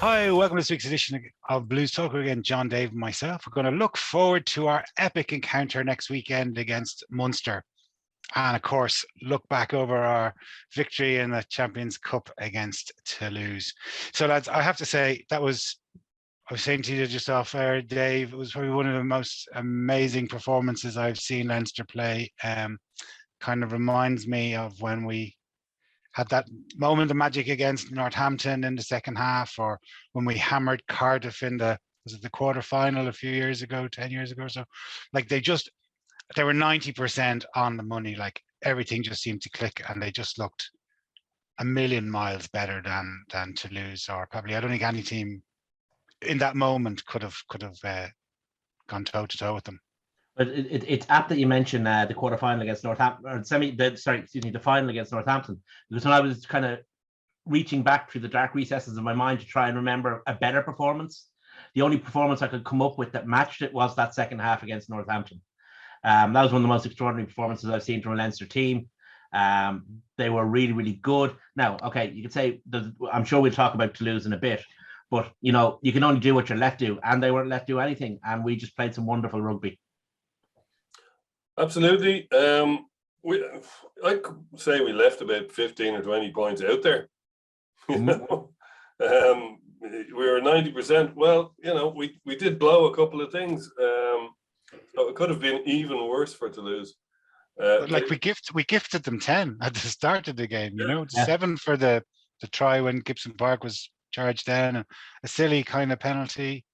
Hi, welcome to this week's edition of Blues Talker. Again, John, Dave, and myself. We're going to look forward to our epic encounter next weekend against Munster. And of course, look back over our victory in the Champions Cup against Toulouse. So, lads, I have to say, I was saying to you just off air, Dave, it was probably one of the most amazing performances I've seen Leinster play. Kind of reminds me of when we had that moment of magic against Northampton in the second half, or when we hammered Cardiff in the quarter final a few years ago, 10 years ago or so. Like they were 90% on the money. Like everything just seemed to click, and they just looked a million miles better than Toulouse, or probably I don't think any team in that moment could have gone toe to toe with them. But it's apt that you mentioned the quarterfinal against Northampton, or the final against Northampton, because when I was kind of reaching back through the dark recesses of my mind to try and remember a better performance, the only performance I could come up with that matched it was that second half against Northampton. That was one of the most extraordinary performances I've seen from a Leinster team. They were really, really good. Now, okay, you could say, I'm sure we'll talk about Toulouse in a bit, but you can only do what you're let do, and they weren't let do anything, and we just played some wonderful rugby. Absolutely. I could say we left about 15 or 20 points out there. We were 90%. Well, we did blow a couple of things. So it could have been even worse for Toulouse. We gifted them 10 at the start of the game. 7 for the try when Gibson Park was charged down, and a silly kind of penalty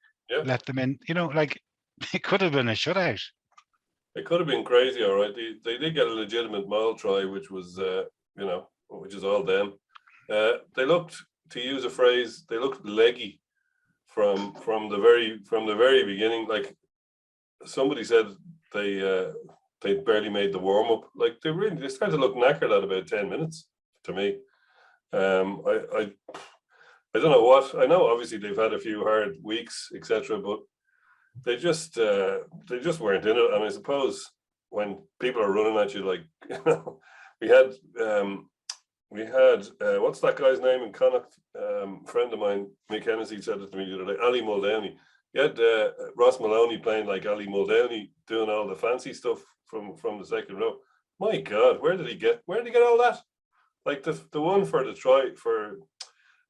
let them in. It could have been a shutout. It could have been crazy, all right. They did get a legitimate maul try, which was, which is all them. They looked, to use a phrase, they looked leggy from the very beginning. Like somebody said, they barely made the warm up. Like they started to look knackered at about 10 minutes. To me, I don't know what. I know obviously they've had a few hard weeks, etc., but they just weren't in it. And I suppose when people are running at you, like we had what's that guy's name in Connacht? Friend of mine, Mick Hennessy, said it to me the other day. Ali Muldowney. You had Ross Maloney playing like Ali Muldowney, doing all the fancy stuff from the second row. My God, where did he get all that? Like the one for the try for.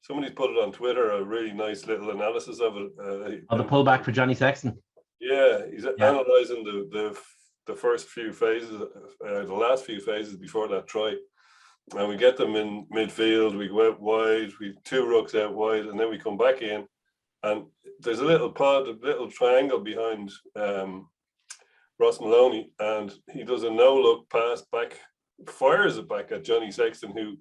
Somebody's put it on Twitter, a really nice little analysis of it. The pullback for Johnny Sexton. Yeah, he's analysing the first few phases, the last few phases before that try. And we get them in midfield, we go out wide, we 2 rucks out wide, and then we come back in. And there's a little triangle behind Ross Maloney, and he does a no-look pass back, fires it back at Johnny Sexton, who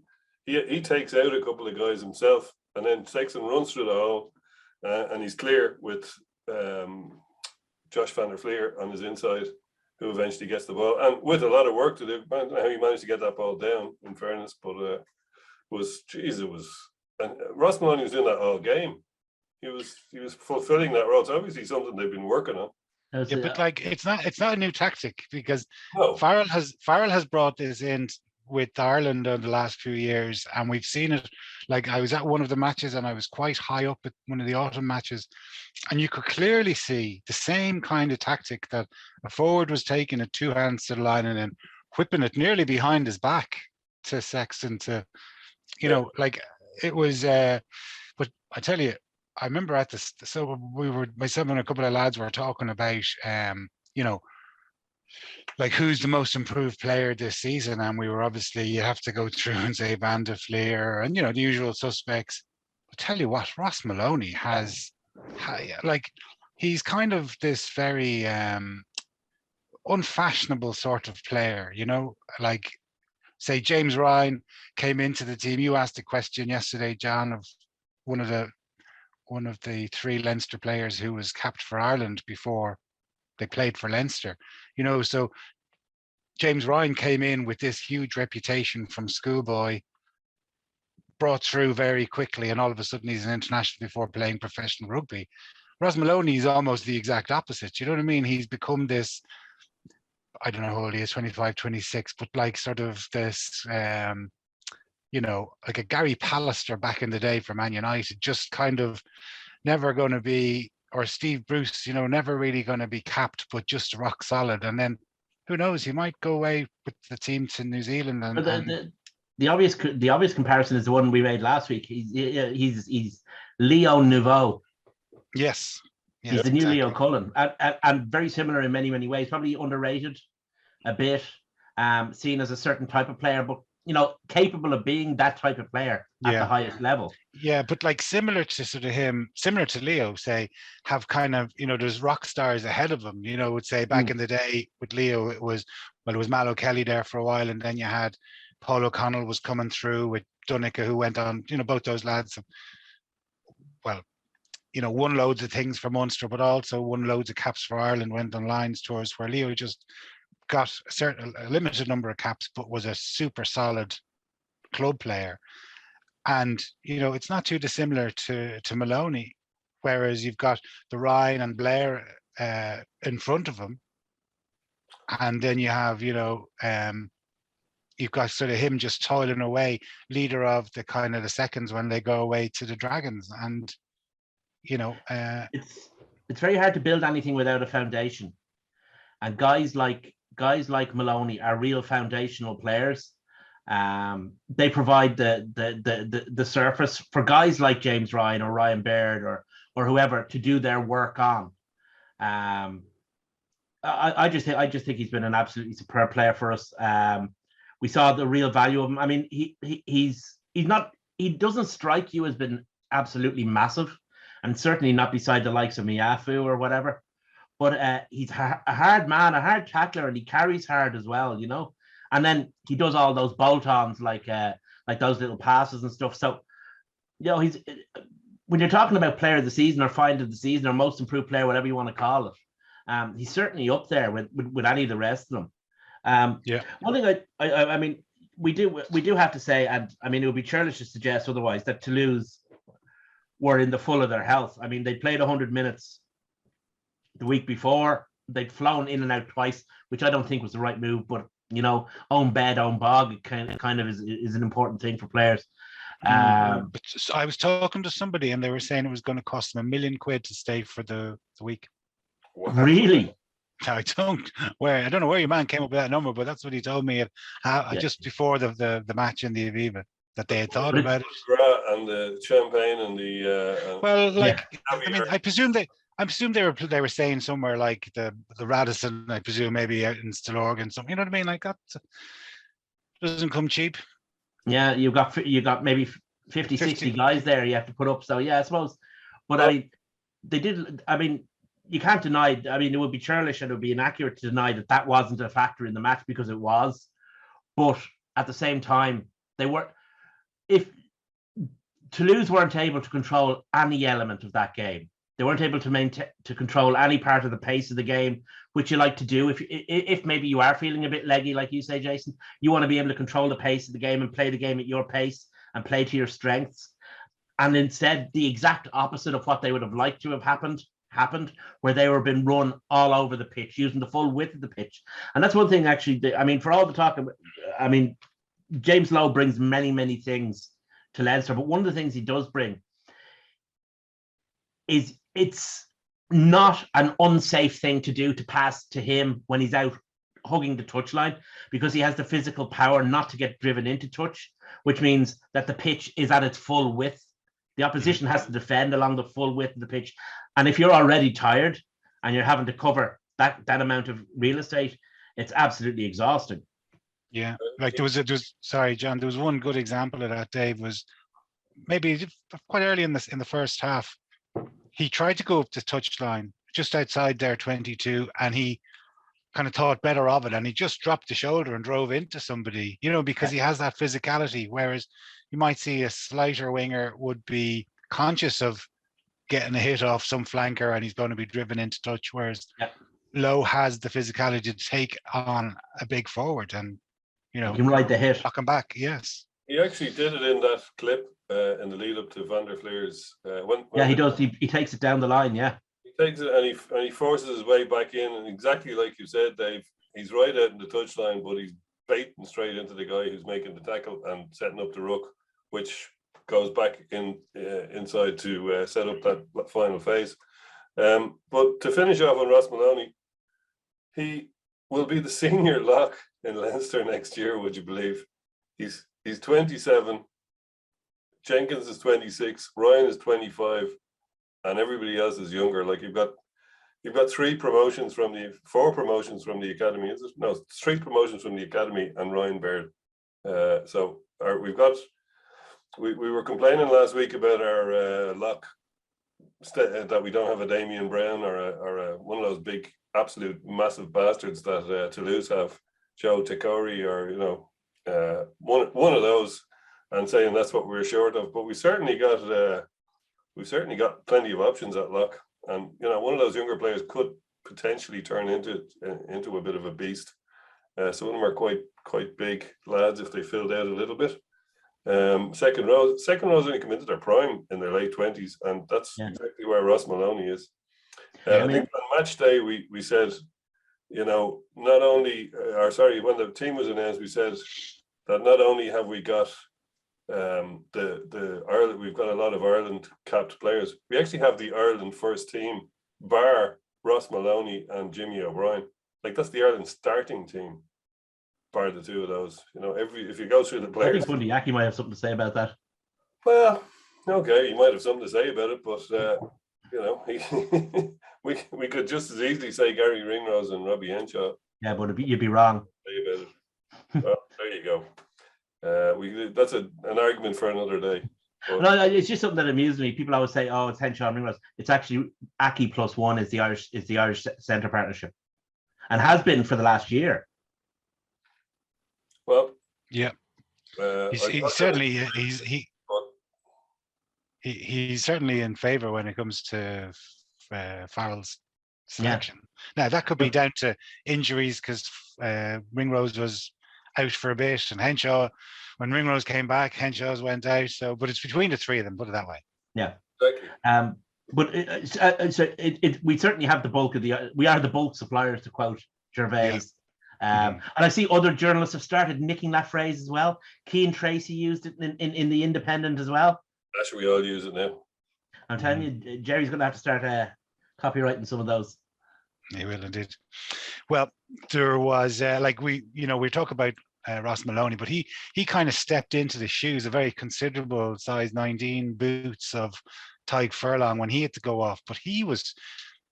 he takes out a couple of guys himself, and then Sexton runs through the hole, and he's clear with Josh van der Fleer on his inside, who eventually gets the ball, and with a lot of work to do. I don't know how he managed to get that ball down, in fairness, but it was. And Ross Maloney was doing that all game. He was fulfilling that role. It's obviously something they've been working on. Yeah, but like it's not a new tactic, because No. Farrell has brought this in with Ireland over the last few years, and we've seen it. Like I was at one of the matches, and I was quite high up at one of the autumn matches, and you could clearly see the same kind of tactic, that a forward was taking it 2 hands to the line and then whipping it nearly behind his back to Sexton to, like it was. But I tell you, I remember at this. So myself and a couple of lads were talking about, like who's the most improved player this season, and we were obviously, you have to go through and say Van der Fleer and the usual suspects. But tell you what, Ross Maloney he's kind of this very unfashionable sort of player, like say James Ryan came into the team. You asked a question yesterday, John, of one of the 3 Leinster players who was capped for Ireland before they played for Leinster, so James Ryan came in with this huge reputation from schoolboy, brought through very quickly, and all of a sudden he's an international before playing professional rugby. Ross Maloney is almost the exact opposite. You know what I mean? He's become this, I don't know how old he is, 25, 26, but like sort of this you know, like a Gary Pallister back in the day for Man United, just kind of never going to be, or Steve Bruce, you know, never really going to be capped, but just rock solid. And then who knows, he might go away with the team to New Zealand. The obvious comparison is the one we made last week. He's Leo Nouveau. Yes. He's the new Leo Cullen, and very similar in many ways. Probably underrated a bit, seen as a certain type of player, but you know, capable of being that type of player at the highest level. Yeah, but like similar to sort of him, similar to Leo, say, have kind of, you know, there's rock stars ahead of him. You know, would say back in the day with Leo, it was Mal O'Kelly there for a while, and then you had Paul O'Connell was coming through with Dunicker, who went on, you know, both those lads, well, you know, won loads of things for Munster, but also won loads of caps for Ireland, went on Lions tours, where Leo just got a limited number of caps, but was a super solid club player. And, you know, it's not too dissimilar to Maloney, whereas you've got the Ryan and Blair in front of him. And then you have, you know, you've got sort of him just toiling away, leader of the kind of the seconds when they go away to the Dragons. And, you know, it's very hard to build anything without a foundation. And guys like Maloney are real foundational players. They provide the surface for guys like James Ryan or Ryan Baird or whoever to do their work on. I just think he's been an absolutely superb player for us. We saw the real value of him. I mean, he doesn't strike you as being absolutely massive, and certainly not beside the likes of Miafu or whatever. But he's a hard man, a hard tackler, and he carries hard as well, you know. And then he does all those bolt-ons like those little passes and stuff. So, you know, he's when you're talking about player of the season or find of the season or most improved player, whatever you want to call it, he's certainly up there with any of the rest of them. One thing I mean, we do have to say, and I mean, it would be churlish to suggest otherwise, that Toulouse were in the full of their health. I mean, they played 100 minutes the week before. They'd flown in and out twice, which I don't think was the right move, but you know, own bed, own bog, it kind of is an important thing for players. But I was talking to somebody and they were saying it was going to cost them £1 million to stay for the week. Really? I don't know where your man came up with that number, but that's what he told me just before the match in the Aviva, that they had thought about it. And the champagne and the I mean, I presume they were saying somewhere like the Radisson, I presume maybe out in Stillorgan, something. You know what I mean? Like that doesn't come cheap. Yeah, you got maybe 50, 60 guys there you have to put up. So yeah, I suppose. But I mean, they did. I mean, you can't deny. I mean, it would be churlish and it would be inaccurate to deny that wasn't a factor in the match, because it was. But at the same time, they were. If Toulouse weren't able to control any element of that game, they weren't able to control any part of the pace of the game, which you like to do. If maybe you are feeling a bit leggy, like you say, Jason, you want to be able to control the pace of the game and play the game at your pace and play to your strengths. And instead, the exact opposite of what they would have liked to have happened, where they were being run all over the pitch, using the full width of the pitch. And that's one thing, actually, I mean, for all the talk, I mean, James Lowe brings many things to Leinster, but one of the things he does bring is it's not an unsafe thing to do to pass to him when he's out hugging the touchline, because he has the physical power not to get driven into touch, which means that the pitch is at its full width. The opposition has to defend along the full width of the pitch. And if you're already tired and you're having to cover that amount of real estate, it's absolutely exhausting. Yeah, like there was sorry, John, there was one good example of that, Dave, was maybe quite early in the first half. He tried to go up the touchline just outside their 22, and he kind of thought better of it, and he just dropped the shoulder and drove into somebody, you know, because he has that physicality, whereas you might see a slighter winger would be conscious of getting a hit off some flanker and he's going to be driven into touch, whereas Lowe has the physicality to take on a big forward and, you know, he can ride the hit. Knock him back, yes. He actually did it in that clip in the lead up to Van der Fleer's. He does. He takes it down the line. Yeah, he takes it and he forces his way back in, and exactly like you said, Dave, he's right out in the touchline, but he's baiting straight into the guy who's making the tackle and setting up the ruck, which goes back inside to set up that final phase. But to finish off on Ross Maloney, he will be the senior lock in Leinster next year, would you believe? He's 27, Jenkins is 26, Ryan is 25, and everybody else is younger. Like you've got 4 promotions from the academy. Is it? No, 3 promotions from the academy and Ryan Baird. We were complaining last week about our lock that we don't have a Damien Brown or one of those big, absolute massive bastards that Toulouse have, Joe Tekori, or one of those, and saying that's what we're short of. But we certainly got plenty of options at lock, and one of those younger players could potentially turn into a bit of a beast. Some of them are quite big lads if they filled out a little bit. Second rows only come into their prime in their late 20s, and that's exactly where Ross Maloney is. I think on match day we said, not only, when the team was announced, we said that not only have we got the Ireland, we've got a lot of Ireland capped players. We actually have the Ireland first team, bar Ross Maloney and Jimmy O'Brien. Like that's the Ireland starting team, bar the 2 of those. If you go through the players, I think Bundy Aki might have something to say about that. Well, okay, you might have something to say about it, but we could just as easily say Gary Ringrose and Robbie Henshaw. Yeah, but you'd be wrong. Say about it. Well, there you go. That's an argument for another day. But, no, it's just something that amuses me. People always say, "Oh, it's Henshaw and Ringrose." It's actually Aki +1 is the Irish centre partnership, and has been for the last year. Well, yeah, he's certainly in favour when it comes to Farrell's selection. Yeah. Now that could be down to injuries because Ringrose was out for a bit, and Henshaw, when Ringrose came back, Henshaw's went out. So, but it's between the 3 of them. Put it that way. Yeah. Exactly. But we certainly have the bulk of we are the bulk suppliers, to quote Gervais. Yeah. And I see other journalists have started nicking that phrase as well. Keane Tracy used it in the Independent as well. Actually, we all use it now. I'm telling you, Jerry's going to have to start copywriting some of those. He will indeed. Well, there was we talk about Ross Maloney, but he kind of stepped into the shoes, a very considerable size 19 boots of Tyg Furlong when he had to go off, but he was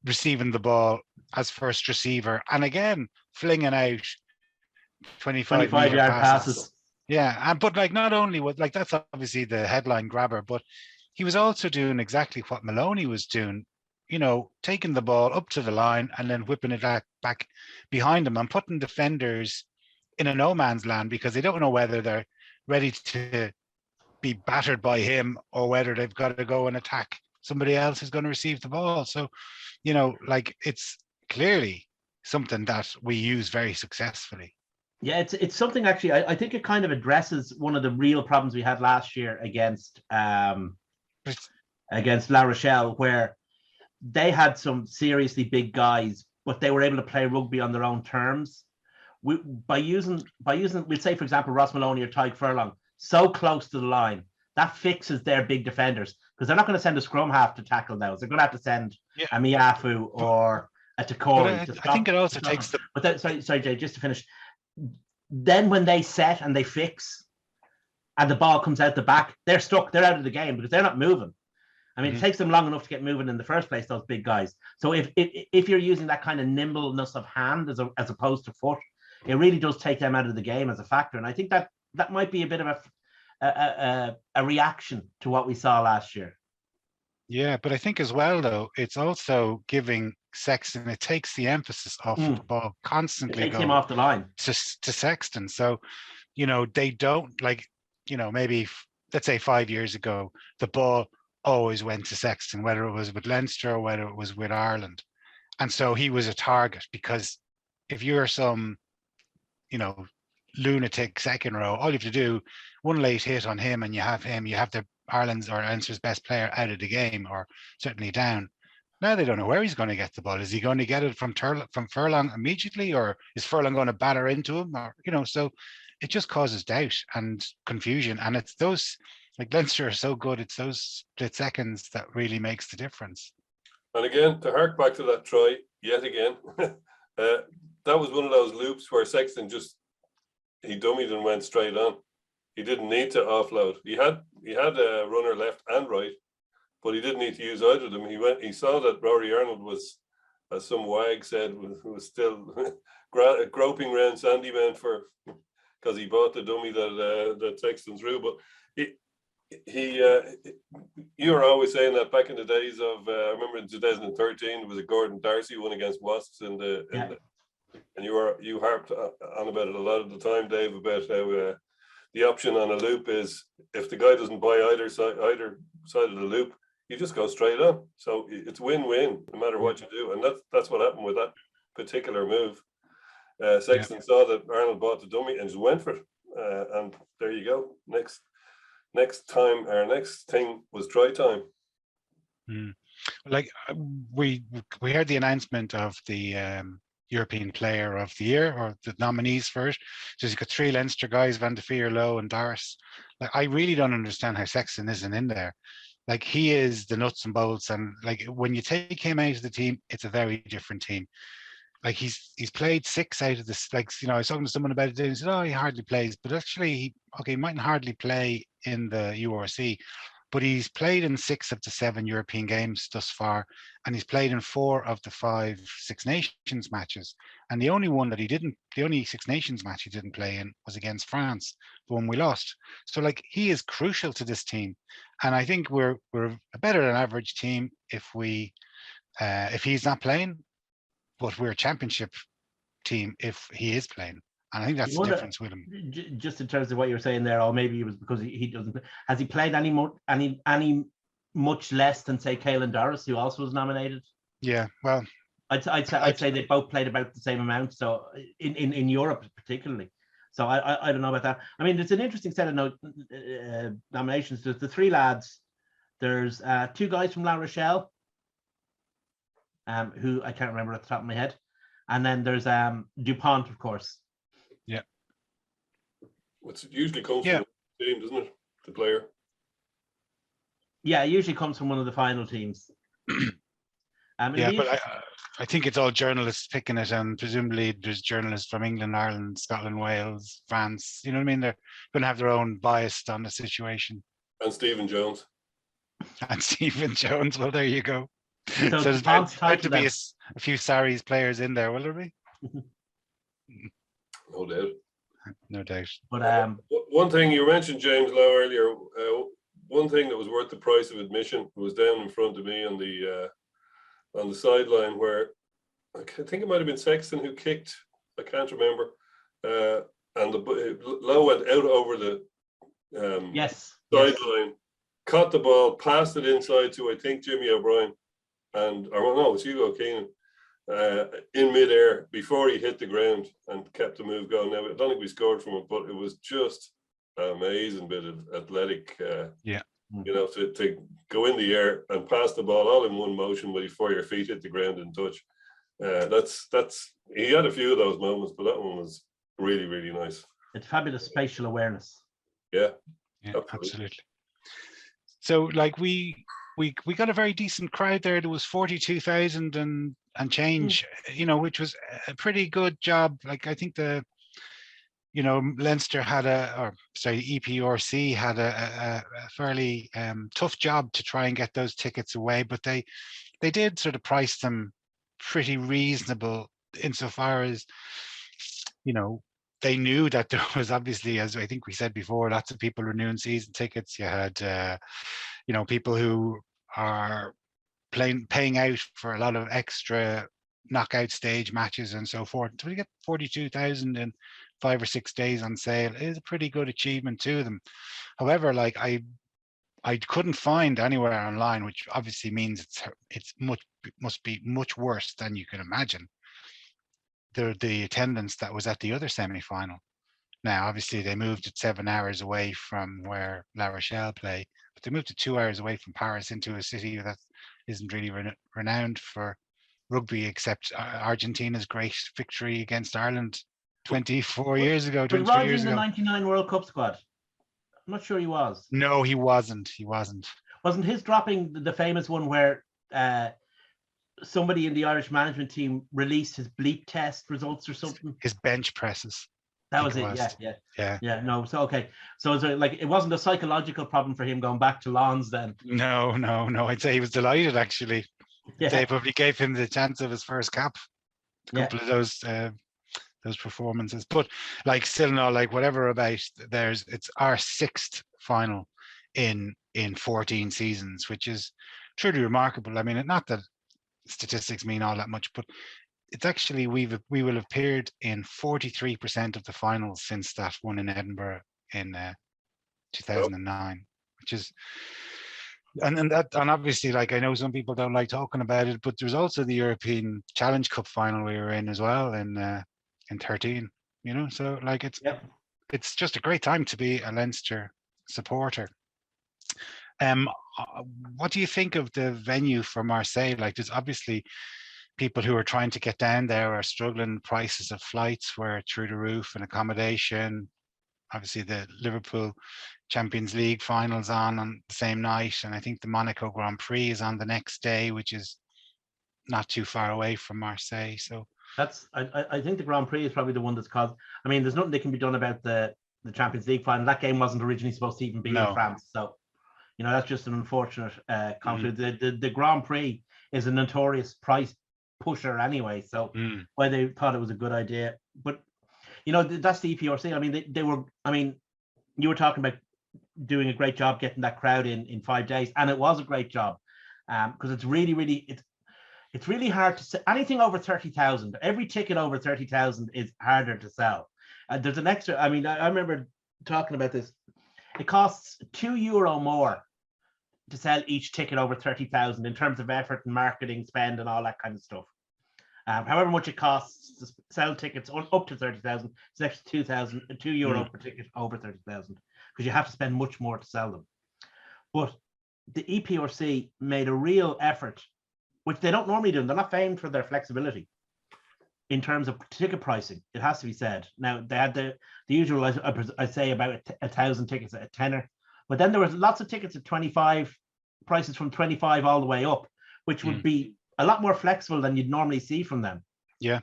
receiving the ball as first receiver and again flinging out 25 yard passes. Yeah, but not only that's obviously the headline grabber, but he was also doing exactly what Maloney was doing, taking the ball up to the line and then whipping it back behind him and putting defenders in a no man's land because they don't know whether they're ready to be battered by him or whether they've got to go and attack somebody else who's going to receive the ball. So, it's clearly something that we use very successfully. Yeah, it's something actually, I think it kind of addresses one of the real problems we had last year against La Rochelle, where they had some seriously big guys, but they were able to play rugby on their own terms. By using, we'd say, for example, Ross Maloney or Tyg Furlong so close to the line, that fixes their big defenders because they're not going to send a scrum half to tackle those. They're going to have to send a Miafu or a Takori. I think it also takes the. But sorry, Jay, just to finish. Then when they set and they fix, and the ball comes out the back, they're stuck. They're out of the game because they're not moving. I mean, it takes them long enough to get moving in the first place, those big guys. So if you're using that kind of nimbleness of hand as opposed to foot, it really does take them out of the game as a factor. And I think that might be a bit of a reaction to what we saw last year. Yeah, but I think as well, though, it's also giving Sexton, it takes the emphasis off the ball constantly. It takes him off the line. To Sexton. So, they don't maybe, let's say 5 years ago, the ball always went to Sexton, whether it was with Leinster or whether it was with Ireland. And so he was a target because if you're some, lunatic second row, all you have to do, one late hit on him and you have the Ireland's or Leinster's best player out of the game or certainly down. Now they don't know where he's going to get the ball. Is he going to get it from Furlong immediately, or is Furlong going to batter into him? Or so it just causes doubt and confusion. And it's those, like, Leinster are so good. It's those split seconds that really makes the difference. And again, to hark back to that try yet again, that was one of those loops where Sexton he dummied and went straight on. He didn't need to offload. He had a runner left and right, but he didn't need to use either of them. He saw that Rory Arnold was, as some wag said, was still groping around Sandyman because he bought the dummy that Sexton threw. But you were always saying that back in the days of I remember in 2013 it was a Gordon Darcy one against Wasps and you harped on about it a lot of the time, Dave, about how the option on a loop is if the guy doesn't buy either side of the loop, you just go straight on. So it's win-win no matter what you do, and that's what happened with that particular move. Sexton saw that Arnold bought the dummy and just went for it, and there you go. Next time, our next thing was try time. Like we heard the announcement of the European Player of the Year, or the nominees for it. So you've got three Leinster guys, Van de Veer, Lowe and Doris. Like, I really don't understand how Sexton isn't in there. Like, he is the nuts and bolts, and like when you take him out of the team, it's a very different team. Like he's played 6 out of this. Like, I was talking to someone about it and he said, "Oh, he hardly plays," but actually, he mightn't hardly play in the URC, but he's played in 6 of the 7 European games thus far, and he's played in 4 of the 5 Six Nations matches. And the only Six Nations match he didn't play in was against France, the one we lost. So, like, he is crucial to this team, and I think we're a better than average team if he's not playing, but we're a championship team if he is playing. And I think that's the difference with him. Just in terms of what you're saying there, or maybe it was because he doesn't. Has he played any much less than, say, Caelan Doris, who also was nominated? Yeah, well, I'd say they both played about the same amount. So in Europe particularly. So I don't know about that. I mean, it's an interesting set of nominations. There's the 3 lads. There's 2 guys from La Rochelle, who I can't remember at the top of my head, and then there's Dupont, of course. Yeah. It usually comes from the team, doesn't it? The player. Yeah, it usually comes from one of the final teams. But I think it's all journalists picking it, and presumably there's journalists from England, Ireland, Scotland, Wales, France. You know what I mean? They're going to have their own bias on the situation. And Stephen Jones. Well, there you go. So there's about to be a few Sarries players in there, will there be? No doubt. No doubt. But one thing you mentioned, James Lowe, earlier, one thing that was worth the price of admission was down in front of me on the sideline, where I think it might have been Sexton who kicked. I can't remember. And Lowe went out over the sideline, caught the ball, passed it inside to, I think, Jimmy O'Brien, it's Hugo Keenan, in midair before he hit the ground, and kept the move going. Now, I don't think we scored from it, but it was just an amazing bit of athletic, to go in the air and pass the ball all in one motion before your feet hit the ground and touch. He had a few of those moments, but that one was really, really nice. It's fabulous spatial awareness. Yeah, absolutely. So, like, we got a very decent crowd there. There was 42,000 and change, which was a pretty good job. Like, I think Leinster had EPRC had a fairly tough job to try and get those tickets away, but they did sort of price them pretty reasonable, insofar as, they knew that there was, obviously, as I think we said before, lots of people renewing season tickets. You had, people who are paying out for a lot of extra knockout stage matches and so forth. So we get 42,000 in 5 or 6 days on sale. It is a pretty good achievement to them. However, like, I couldn't find anywhere online, which obviously means must be much worse than you can imagine, the attendance that was at the other semi-final. Now, obviously, they moved it 7 hours away from where La Rochelle play, but they moved it 2 hours away from Paris into a city that's isn't really renowned for rugby, except Argentina's great victory against Ireland 24 years ago, Was 23 Rodri years in the ago. 99 World Cup squad? I'm not sure he was. No, he wasn't. He wasn't. Wasn't his dropping the famous one where somebody in the Irish management team released his bleep test results or something? His bench presses. That was it. Yeah. No. So okay. So like it wasn't a psychological problem for him going back to Lons then. No. I'd say he was delighted actually. Yeah. They probably gave him the chance of his first cap. A couple of those performances, but like still no, like whatever about it's our sixth final in 14 seasons, which is truly remarkable. I mean, not that statistics mean all that much, but it's actually we will have appeared in 43% of the finals since that one in Edinburgh in 2009, which is and obviously, like, I know some people don't like talking about it, but there's also the European Challenge Cup final we were in as well in 13, you know, so like it's just a great time to be a Leinster supporter. What do you think of the venue for Marseille? Like, there's obviously people who are trying to get down there are struggling. Prices of flights were through the roof and accommodation. Obviously, the Liverpool Champions League finals on the same night, and I think the Monaco Grand Prix is on the next day, which is not too far away from Marseille. So that's I think the Grand Prix is probably the one that's caused. I mean, there's nothing that can be done about the Champions League final. That game wasn't originally supposed to even be in France, so you know that's just an unfortunate conflict. The Grand Prix is a notorious price pusher anyway, so why they thought it was a good idea, but you know that's the EPRC. I mean, they were. I mean, you were talking about doing a great job getting that crowd in 5 days, and it was a great job because it's really it's really hard to sell anything over 30,000. Every ticket over 30,000 is harder to sell. There's an extra. I mean, I remember talking about this. It costs €2 more to sell each ticket over 30,000 in terms of effort and marketing spend and all that kind of stuff. However much it costs to sell tickets up to 30,000, it's an extra €2 per ticket over 30,000 because you have to spend much more to sell them. But the EPRC made a real effort, which they don't normally do. They're not famed for their flexibility in terms of ticket pricing. It has to be said. Now they had the usual, I say about 1,000 tickets at a tenner, but then there was lots of tickets at 25, prices from 25 all the way up, which would be a lot more flexible than you'd normally see from them. Yeah.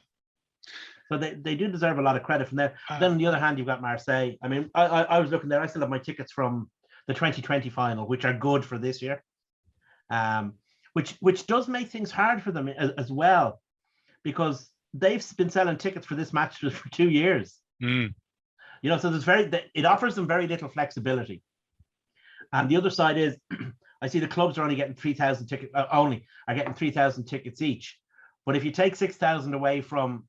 So they do deserve a lot of credit from there. Then on the other hand, you've got Marseille. I mean, I was looking there. I still have my tickets from the 2020 final, which are good for this year. Which does make things hard for them as well, because they've been selling tickets for this match for 2 years. You know, so it offers them very little flexibility. And the other side is, I see the clubs are only getting 3,000 tickets. Are getting 3,000 tickets each. But if you take 6,000 away from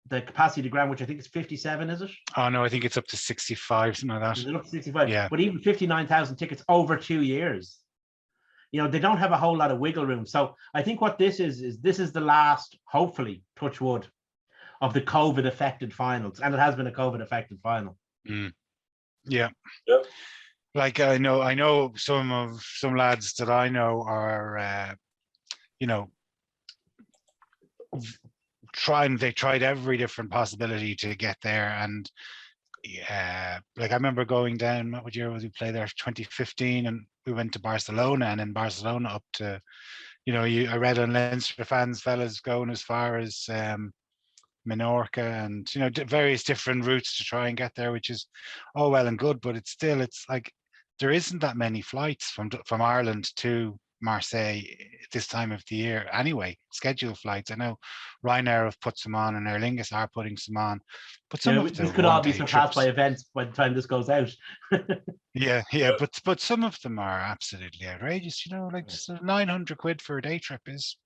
the capacity to ground, which I think is 57, is it? Oh no, I think it's up to 65, something like that. Is it up to 65? Yeah. But even 59,000 tickets over 2 years, you know, they don't have a whole lot of wiggle room. So I think what this is the last, hopefully, touch wood, of the COVID affected finals, and it has been a COVID affected final. Yeah. Like I know some lads that I know are you know, they tried every different possibility to get there, and like I remember going down, what year was we play there? 2015, and we went to Barcelona, and in Barcelona up to, you know, I read on Leinster fans, fellas going as far as Menorca, and you know, various different routes to try and get there, which is all well and good, but it's like there isn't that many flights from Ireland to Marseille this time of the year anyway, scheduled flights. I know Ryanair have put some on and Aer Lingus are putting some on, but some of this could all be surpassed by events by the time this goes out. yeah, but some of them are absolutely outrageous, you know, like so 900 quid for a day trip is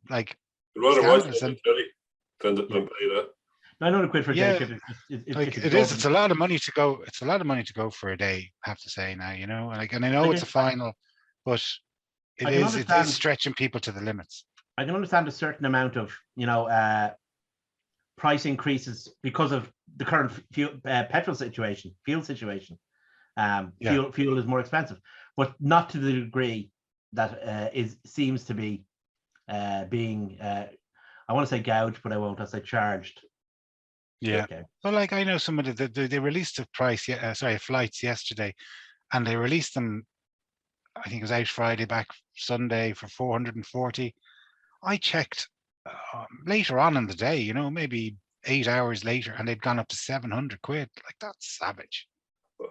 like scandalous. Than pay that. 900 quid for a day trip. It's a lot of money to go. It's a lot of money to go for a day, I have to say now, you know, like, and I know it's a final, but it is stretching people to the limits. I can understand a certain amount of, you know, price increases because of the current fuel situation. Fuel is more expensive, but not to the degree that seems to be being I want to say gouged, but I won't. I'll say charged. Yeah. Okay. Well, like I know some of they released the price, flights yesterday, and they released them. I think it was out Friday, back Sunday for 440. I checked later on in the day, you know, maybe 8 hours later, and they'd gone up to 700 quid. Like, that's savage.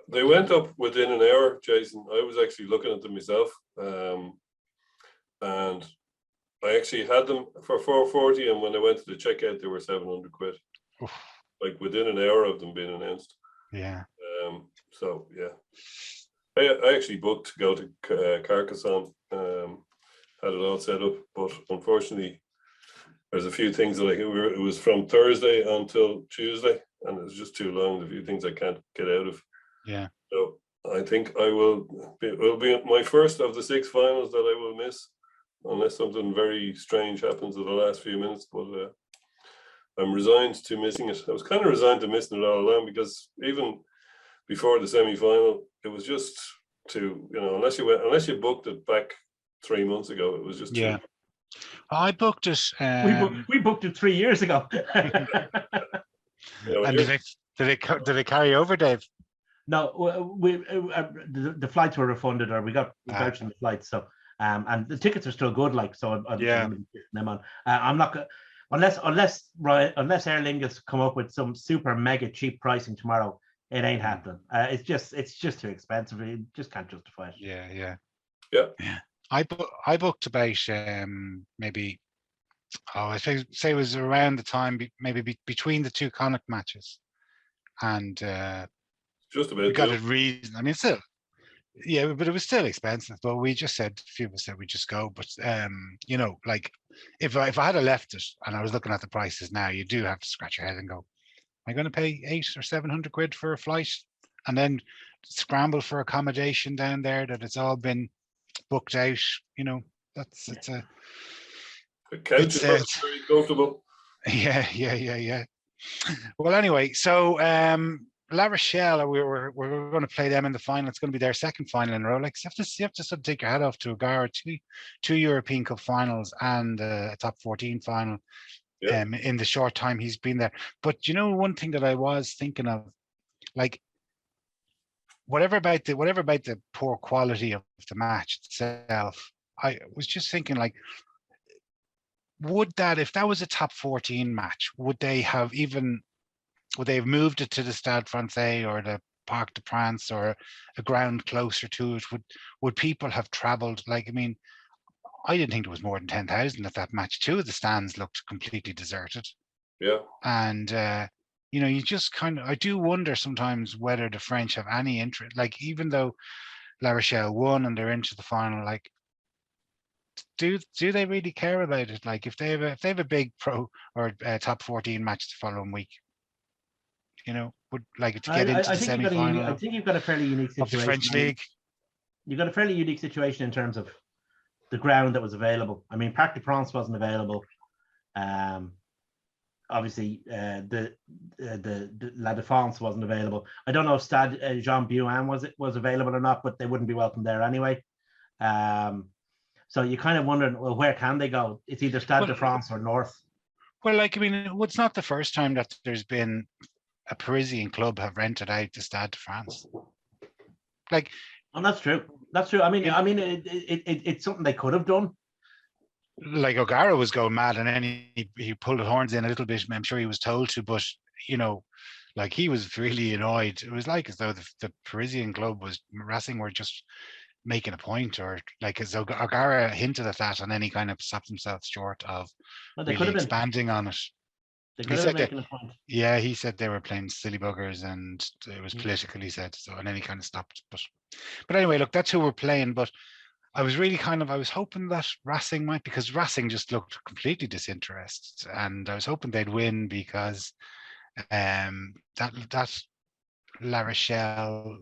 They went up within an hour, Jason. I was actually looking at them myself, and I actually had them for 440, and when I went to the checkout, they were 700 quid. Oof. Like within an hour of them being announced. Yeah. So yeah, I actually booked to go to Carcassonne. Had it all set up, but unfortunately, there's a few things that it was from Thursday until Tuesday, and it was just too long. A few things I can't get out of. Yeah. So I think it will be my first of the 6 finals that I will miss, unless something very strange happens at the last few minutes. But I'm resigned to missing it. I was kind of resigned to missing it all along, because even before the semi-final, it was just too, you know, unless you booked it back 3 months ago, it was just Yeah. too. I booked it. We booked it 3 years ago. And did they carry over, Dave? No, the flights were refunded, or we got vouchers on the flights. So and the tickets are still good. Like, so I'm them on. I'm not unless Aer Lingus come up with some super mega cheap pricing tomorrow. It ain't happening. It's just too expensive. You just can't justify it. Yeah. I booked about maybe I say it was around the time maybe between the two Connacht matches, and just about we got it reason. I mean, still, yeah, but it was still expensive. But we just said, a few of us said we just go. But you know, like if I had left it and I was looking at the prices now, you do have to scratch your head and go, am I going to pay 800 or 700 quid for a flight, and then scramble for accommodation down there that it's all been booked out? You know, it's a couch is not very comfortable. Yeah. Well, anyway, so La Rochelle, we're going to play them in the final. It's going to be their second final in a row. Like, you have to sort of take your hat off to O'Gara, two European Cup finals and a top 14 final. Yeah. In the short time he's been there. But you know, one thing that I was thinking of, like, whatever about the poor quality of the match itself, I was just thinking, like, if that was a top 14 match, would they have moved it to the Stade Francais or the Parc des Princes or a ground closer to it? Would people have traveled? Like, I mean, I didn't think there was more than 10,000 at that match. Two of the stands looked completely deserted. Yeah. And you know, you just I do wonder sometimes whether the French have any interest. Like, even though La Rochelle won and they're into the final, like, do they really care about it? Like, if they have a big pro or top 14 match the following week, you know, would like to get into the semi-final. I think you've got a fairly unique situation of the French league. You've got a fairly unique situation in terms of the ground that was available. I mean, Parc des Princes wasn't available. Obviously, the La Défense wasn't available. I don't know if Stade Jean Bouin was available or not, but they wouldn't be welcome there anyway. So you're kind of wondering, well, where can they go? It's either Stade de France or North. Well, like, I mean, it's not the first time that there's been a Parisian club have rented out the Stade de France. Like, and that's true. That's true. I mean, it's something they could have done. Like, O'Gara was going mad, and then he pulled the horns in a little bit. I'm sure he was told to, but you know, like, he was really annoyed. It was like as though the Parisian club Racing were just making a point, or like as though O'Gara hinted at that, and then he kind of stopped himself short of really expanding on it. They could have been making a point. Yeah, he said they were playing silly buggers and it was political, he said. So, and then he kind of stopped. But anyway, look, that's who we're playing. But I was really I was hoping that Racing might, because Racing just looked completely disinterested, and I was hoping they'd win because that La Rochelle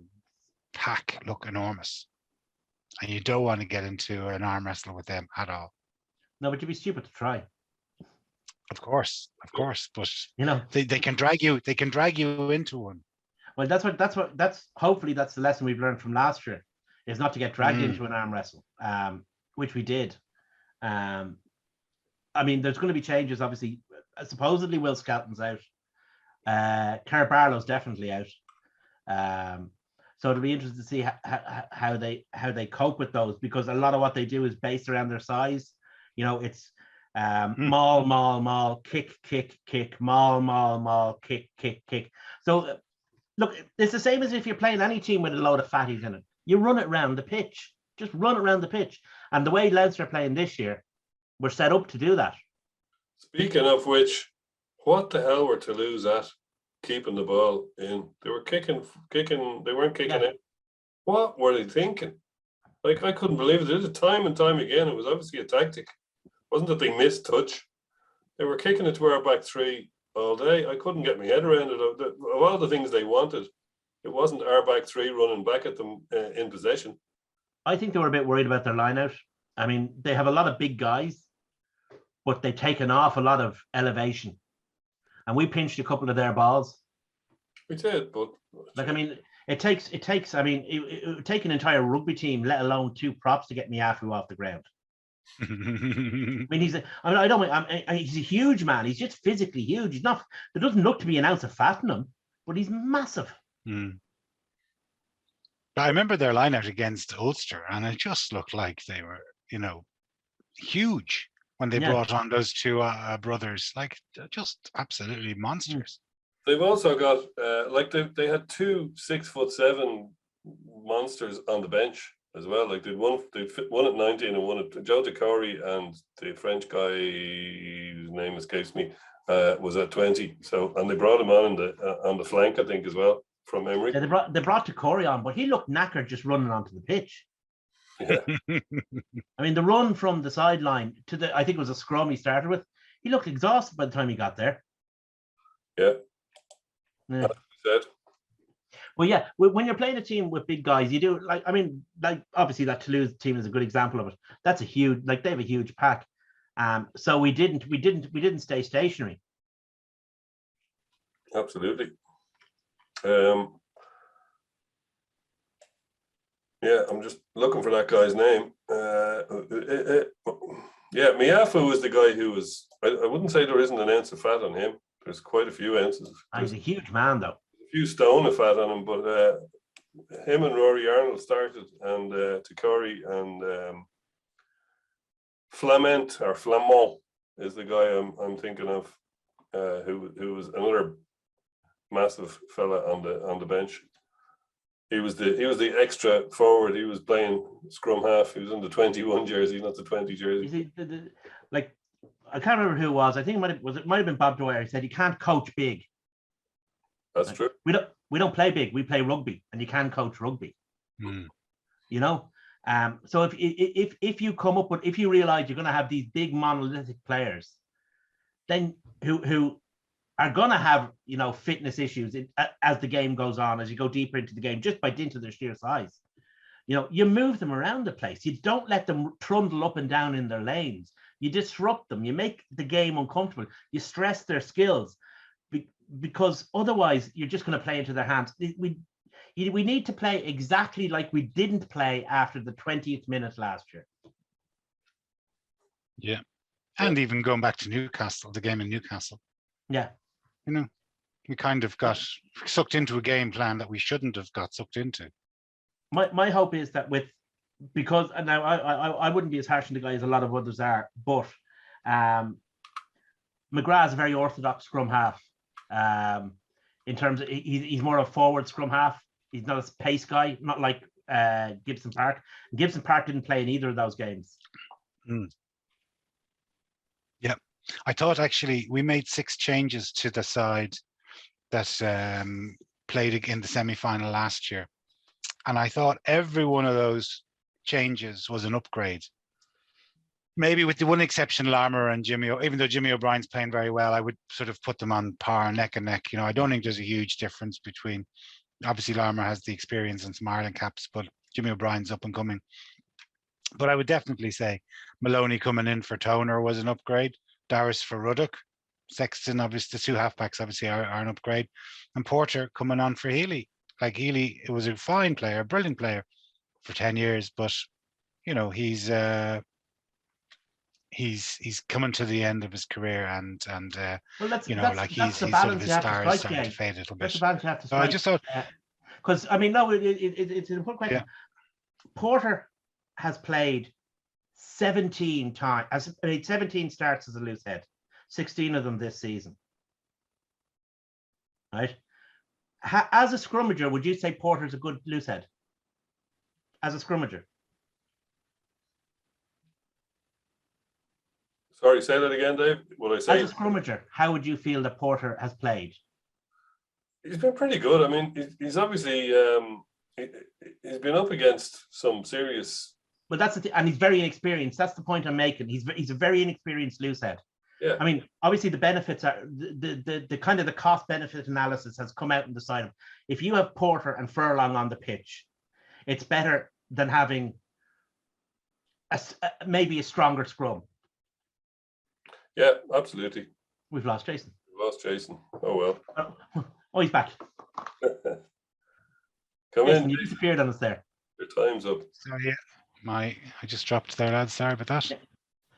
pack look enormous, and you don't want to get into an arm wrestle with them at all. No, but you'd be stupid to try. Of course, but you know, they can drag you into one. Well, hopefully that's the lesson we've learned from last year, is not to get dragged into an arm wrestle. which we did. I mean, there's going to be changes, obviously. Supposedly Will Skelton's out. Cara Barlow's definitely out. So it'll be interesting to see how they cope with those, because a lot of what they do is based around their size. You know, it's maul, kick, maul, kick. So look, it's the same as if you're playing any team with a load of fatties in it. You run it around the pitch. Just run it around the pitch. And the way Leinster are playing this year, we're set up to do that. Speaking of which, what the hell were Toulouse at keeping the ball in? They were kicking, they weren't kicking it. What were they thinking? Like, I couldn't believe it. They did it time and time again. It was obviously a tactic. It wasn't that they missed touch. They were kicking it to our back three all day. I couldn't get my head around it. Of all the things they wanted, it wasn't our back three running back at them in possession. I think they were a bit worried about their line out. I mean, they have a lot of big guys, but they've taken off a lot of elevation. And we pinched a couple of their balls. We did, but like, I mean, it takes. I mean, it would take an entire rugby team, let alone two props, to get Miafu off the ground. I mean, he's a huge man. He's just physically huge. He's not. There doesn't look to be an ounce of fat in him, but he's massive. I remember their line out against Ulster, and it just looked like they were, you know, huge when they brought on those two brothers. Like, just absolutely monsters. They've also got like they had 2 6'7" monsters on the bench as well. Like they one at 19 and one at Joe DeCorey, and the French guy whose name escapes me was at 20. So, and they brought him on the flank, I think, as well, from memory. Yeah, they brought DeCorey on, but he looked knackered just running onto the pitch. Yeah. I mean, the run from the sideline to I think it was a scrum he started with, he looked exhausted by the time he got there. Yeah. Well, yeah, when you're playing a team with big guys, you do, like, I mean, like, obviously that Toulouse team is a good example of it. That's a huge, like, they have a huge pack. So we didn't stay stationary. Absolutely. Yeah, I'm just looking for that guy's name. Yeah, Miafu was the guy who was, I wouldn't say there isn't an ounce of fat on him. There's quite a few ounces. He's a huge man, though. A few stone of fat on him, but him and Rory Arnold started, and Takori and Flamant is the guy I'm thinking of, who was another massive fella on the bench. He was the extra forward. He was playing scrum half. He was in the 21 jersey, not the 20 jersey. Like, I can't remember who it was. I think it might have been Bob Dwyer. He said you can't coach big. That's true. We don't play big. We play rugby, and you can coach rugby. You know. So if you come up with, if you realize you're going to have these big monolithic players, then who are going to have, you know, fitness issues as the game goes on, as you go deeper into the game, just by dint of their sheer size. You know, you move them around the place. You don't let them trundle up and down in their lanes. You disrupt them. You make the game uncomfortable. You stress their skills, because otherwise you're just going to play into their hands. We need to play exactly like we didn't play after the 20th minute last year. Yeah. And even going back to Newcastle, the game in Newcastle. Yeah. You know, we kind of got sucked into a game plan that we shouldn't have got sucked into. My hope is that because now I wouldn't be as harsh on the guy as a lot of others are, but McGrath is a very orthodox scrum half. In terms of, he's more of a forward scrum half. He's not a pace guy, not like Gibson Park. Gibson Park didn't play in either of those games. Yeah, I thought actually we made 6 changes to the side that played in the semi-final last year. And I thought every one of those changes was an upgrade. Maybe with the one exception, Larmour and Jimmy, even though Jimmy O'Brien's playing very well, I would sort of put them on par, neck and neck. You know, I don't think there's a huge difference between, obviously Larmour has the experience and some Ireland caps, but Jimmy O'Brien's up and coming. But I would definitely say Maloney coming in for Toner was an upgrade. Darius for Ruddock. Sexton, obviously, the 2 halfbacks obviously are an upgrade. And Porter coming on for Healy. Like, Healy, it was a fine player, a brilliant player for 10 years, but, you know, he's he's coming to the end of his career, and Well, that's you know, that's like that's the he's sort of balance his you have to star is strike, starting to Jay. fade a little That's bit. the balance you have to So I strike. just thought, Because I mean, no, it's an important question. Yeah. Porter has played 17 times. Has made 17 starts as a loose head, 16 of them this season. Right? As a scrummager, would you say Porter's a good loose head? As a scrummager? Sorry, say that again, Dave. What I say? As a scrummager, how would you feel that Porter has played? He's been pretty good. I mean, he's obviously he's been up against some serious. Well, that's the thing, and he's very inexperienced. That's the point I'm making. He's a very inexperienced loose head. Yeah. I mean, obviously the benefits are the kind of the cost benefit analysis has come out and decided if you have Porter and Furlong on the pitch, it's better than having maybe a stronger scrum. Yeah, absolutely. We've lost Jason. Lost Jason. Oh well. Oh, he's back. Come Jason, in. you disappeared on us there. Your time's up. sorry, yeah, I just dropped there, lads. Sorry about that.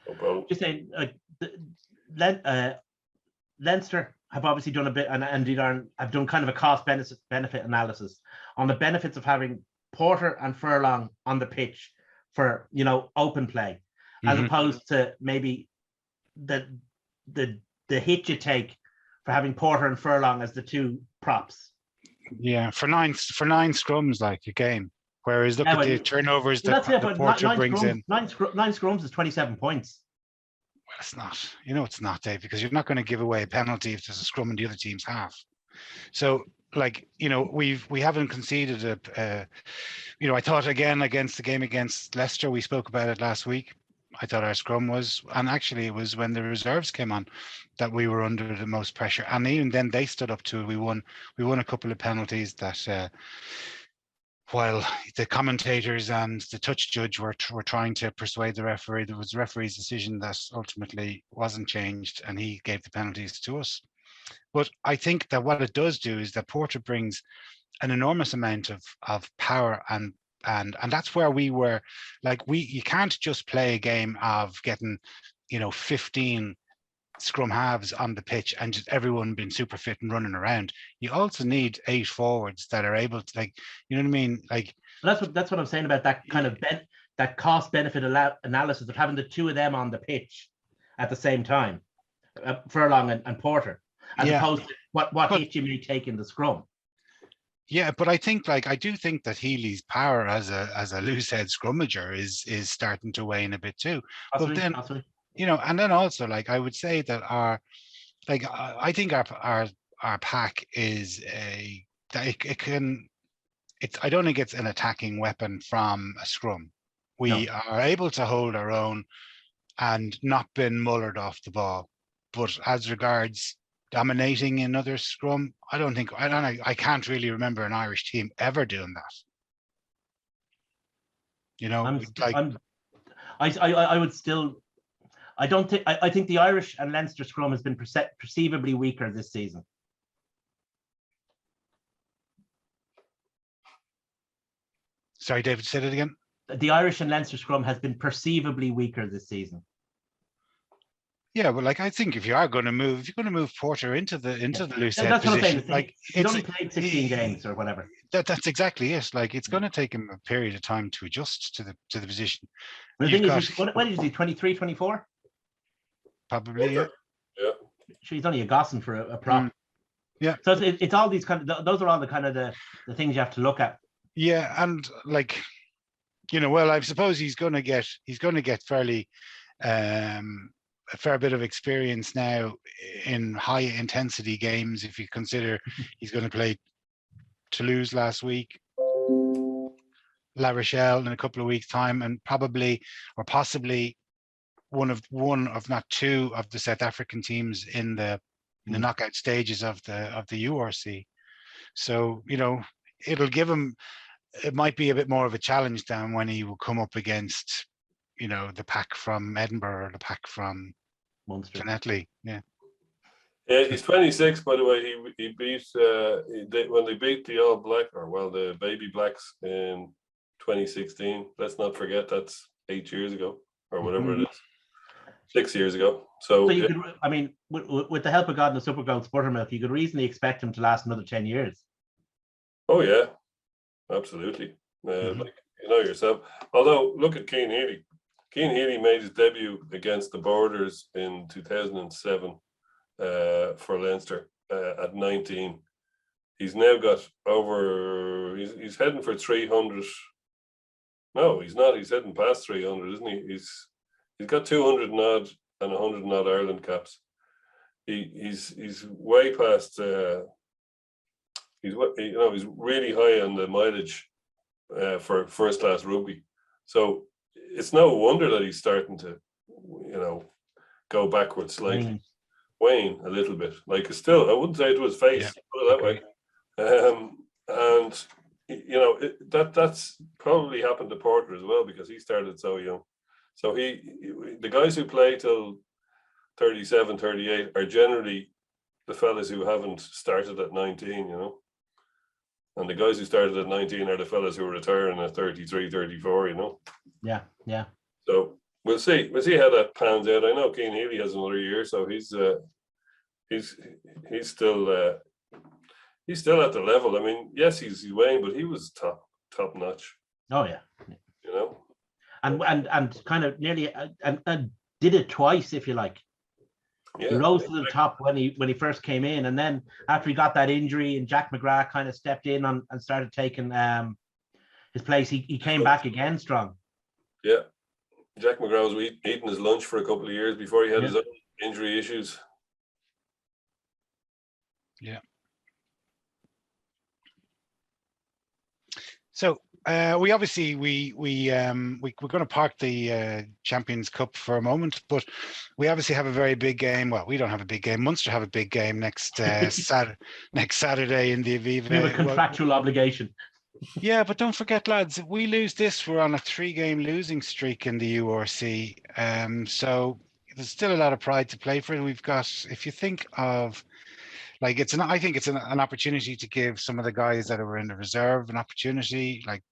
No problem. Just saying, Leinster have obviously done a bit, and indeed have done kind of a cost benefit analysis on the benefits of having Porter and Furlong on the pitch for, you know, open play, as opposed to maybe the hit you take for having Porter and Furlong as the two props. Yeah, for nine scrums like a game. Whereas look at the turnovers that Porter brings in. Nine scrums is 27 points. Well, it's not. You know, it's not, Dave, because you're not going to give away a penalty if there's a scrum in the other team's half. So, like, you know, we haven't conceded you know, I thought again against the game against Leicester, we spoke about it last week. I thought our scrum was, and actually it was when the reserves came on that we were under the most pressure. And even then they stood up to it. We won a couple of penalties that while the commentators and the touch judge were trying to persuade the referee, there was the referee's decision that ultimately wasn't changed, and he gave the penalties to us. But I think that what it does do is that Porter brings an enormous amount of power, and that's where we were like, you can't just play a game of getting, you know, 15 scrum halves on the pitch and just everyone being super fit and running around. You also need 8 forwards that are able to, like, you know what I mean? Like, that's what I'm saying about that kind of that cost benefit analysis of having the two of them on the pitch at the same time, Furlong and Porter, as opposed to what hit you may take in the scrum. Yeah, but I think, like, I do think that Healy's power as a loose head scrummager is starting to wane a bit too. But then, you know, and then also, like, I would say that I think our pack is I don't think it's an attacking weapon from a scrum. We are able to hold our own and not been mullered off the ball. But as regards dominating another scrum, I can't really remember an Irish team ever doing that. You know, I would still. I think the Irish and Leinster scrum has been perceivably weaker this season. Sorry, David, say that again. The Irish and Leinster scrum has been perceivably weaker this season. Yeah, but like, I think if you're going to move Porter into the loose head that's position, what I'm saying. like, he's only played 16 games or whatever. That's exactly it. Like, it's going to take him a period of time to adjust to the position. The thing is, when did he 23, 24? Probably, yeah. Sure, he's only a gossin for a prop. Yeah. So it's all these kind of, those are all the kind of the things you have to look at. Yeah, and like, you know, well, I suppose he's going to get fairly a fair bit of experience now in high intensity games. If you consider he's going to play Toulouse last week, La Rochelle in a couple of weeks' time, and probably or possibly one of not two of the South African teams in the knockout stages of the URC. So, you know, it'll give him, it might be a bit more of a challenge than when he will come up against, you know, the pack from Edinburgh or the pack from Llanelli. Yeah. Yeah, he's 26, by the way. He beat when they beat the All Black, the Baby Blacks in 2016. Let's not forget that's 8 years ago or whatever it is. 6 years ago. So you could, I mean, with the help of God and the super goats buttermilk, you could reasonably expect him to last another 10 years. Oh yeah, absolutely. Like you know yourself. Although look at Cian Healy. Cian Healy made his debut against the Borders in 2007 for Leinster at 19. He's now got over. He's heading for 300. No, he's not. He's heading past 300, isn't he? He's got 200 and odd and 100 and odd Ireland caps. He's way past. He's really high on the mileage for first class rugby. So it's no wonder that he's starting to, go backwards slightly, wane a little bit. Like still, I wouldn't say it was face, put it that way. And that's probably happened to Porter as well because he started so young. So the guys who play till 37, 38 are generally the fellas who haven't started at 19, and the guys who started at 19 are the fellas who are retiring at 33, 34, Yeah. So we'll see how that pans out. I know Cian Healy has another year, so he's still at the level. I mean, yes, he's weighing, but he was top notch. Oh yeah. And kind of nearly and did it twice, if you like. Yeah, he rose to the top when he first came in, and then after he got that injury and Jack McGrath kind of stepped in and started taking his place, he came back again strong. Yeah, Jack McGrath was eating his lunch for a couple of years before he had his own injury issues. Yeah. So we obviously we're going to park the Champions Cup for a moment, but we obviously have a very big game. Well, we don't have a big game. Munster have a big game next Saturday in the Aviva. We have a contractual obligation. Yeah, but don't forget, lads, if we lose this, we're on a 3-game losing streak in the URC. So there's still a lot of pride to play for. We've got, if you think of, like, I think it's an opportunity to give some of the guys that were in the reserve an opportunity, like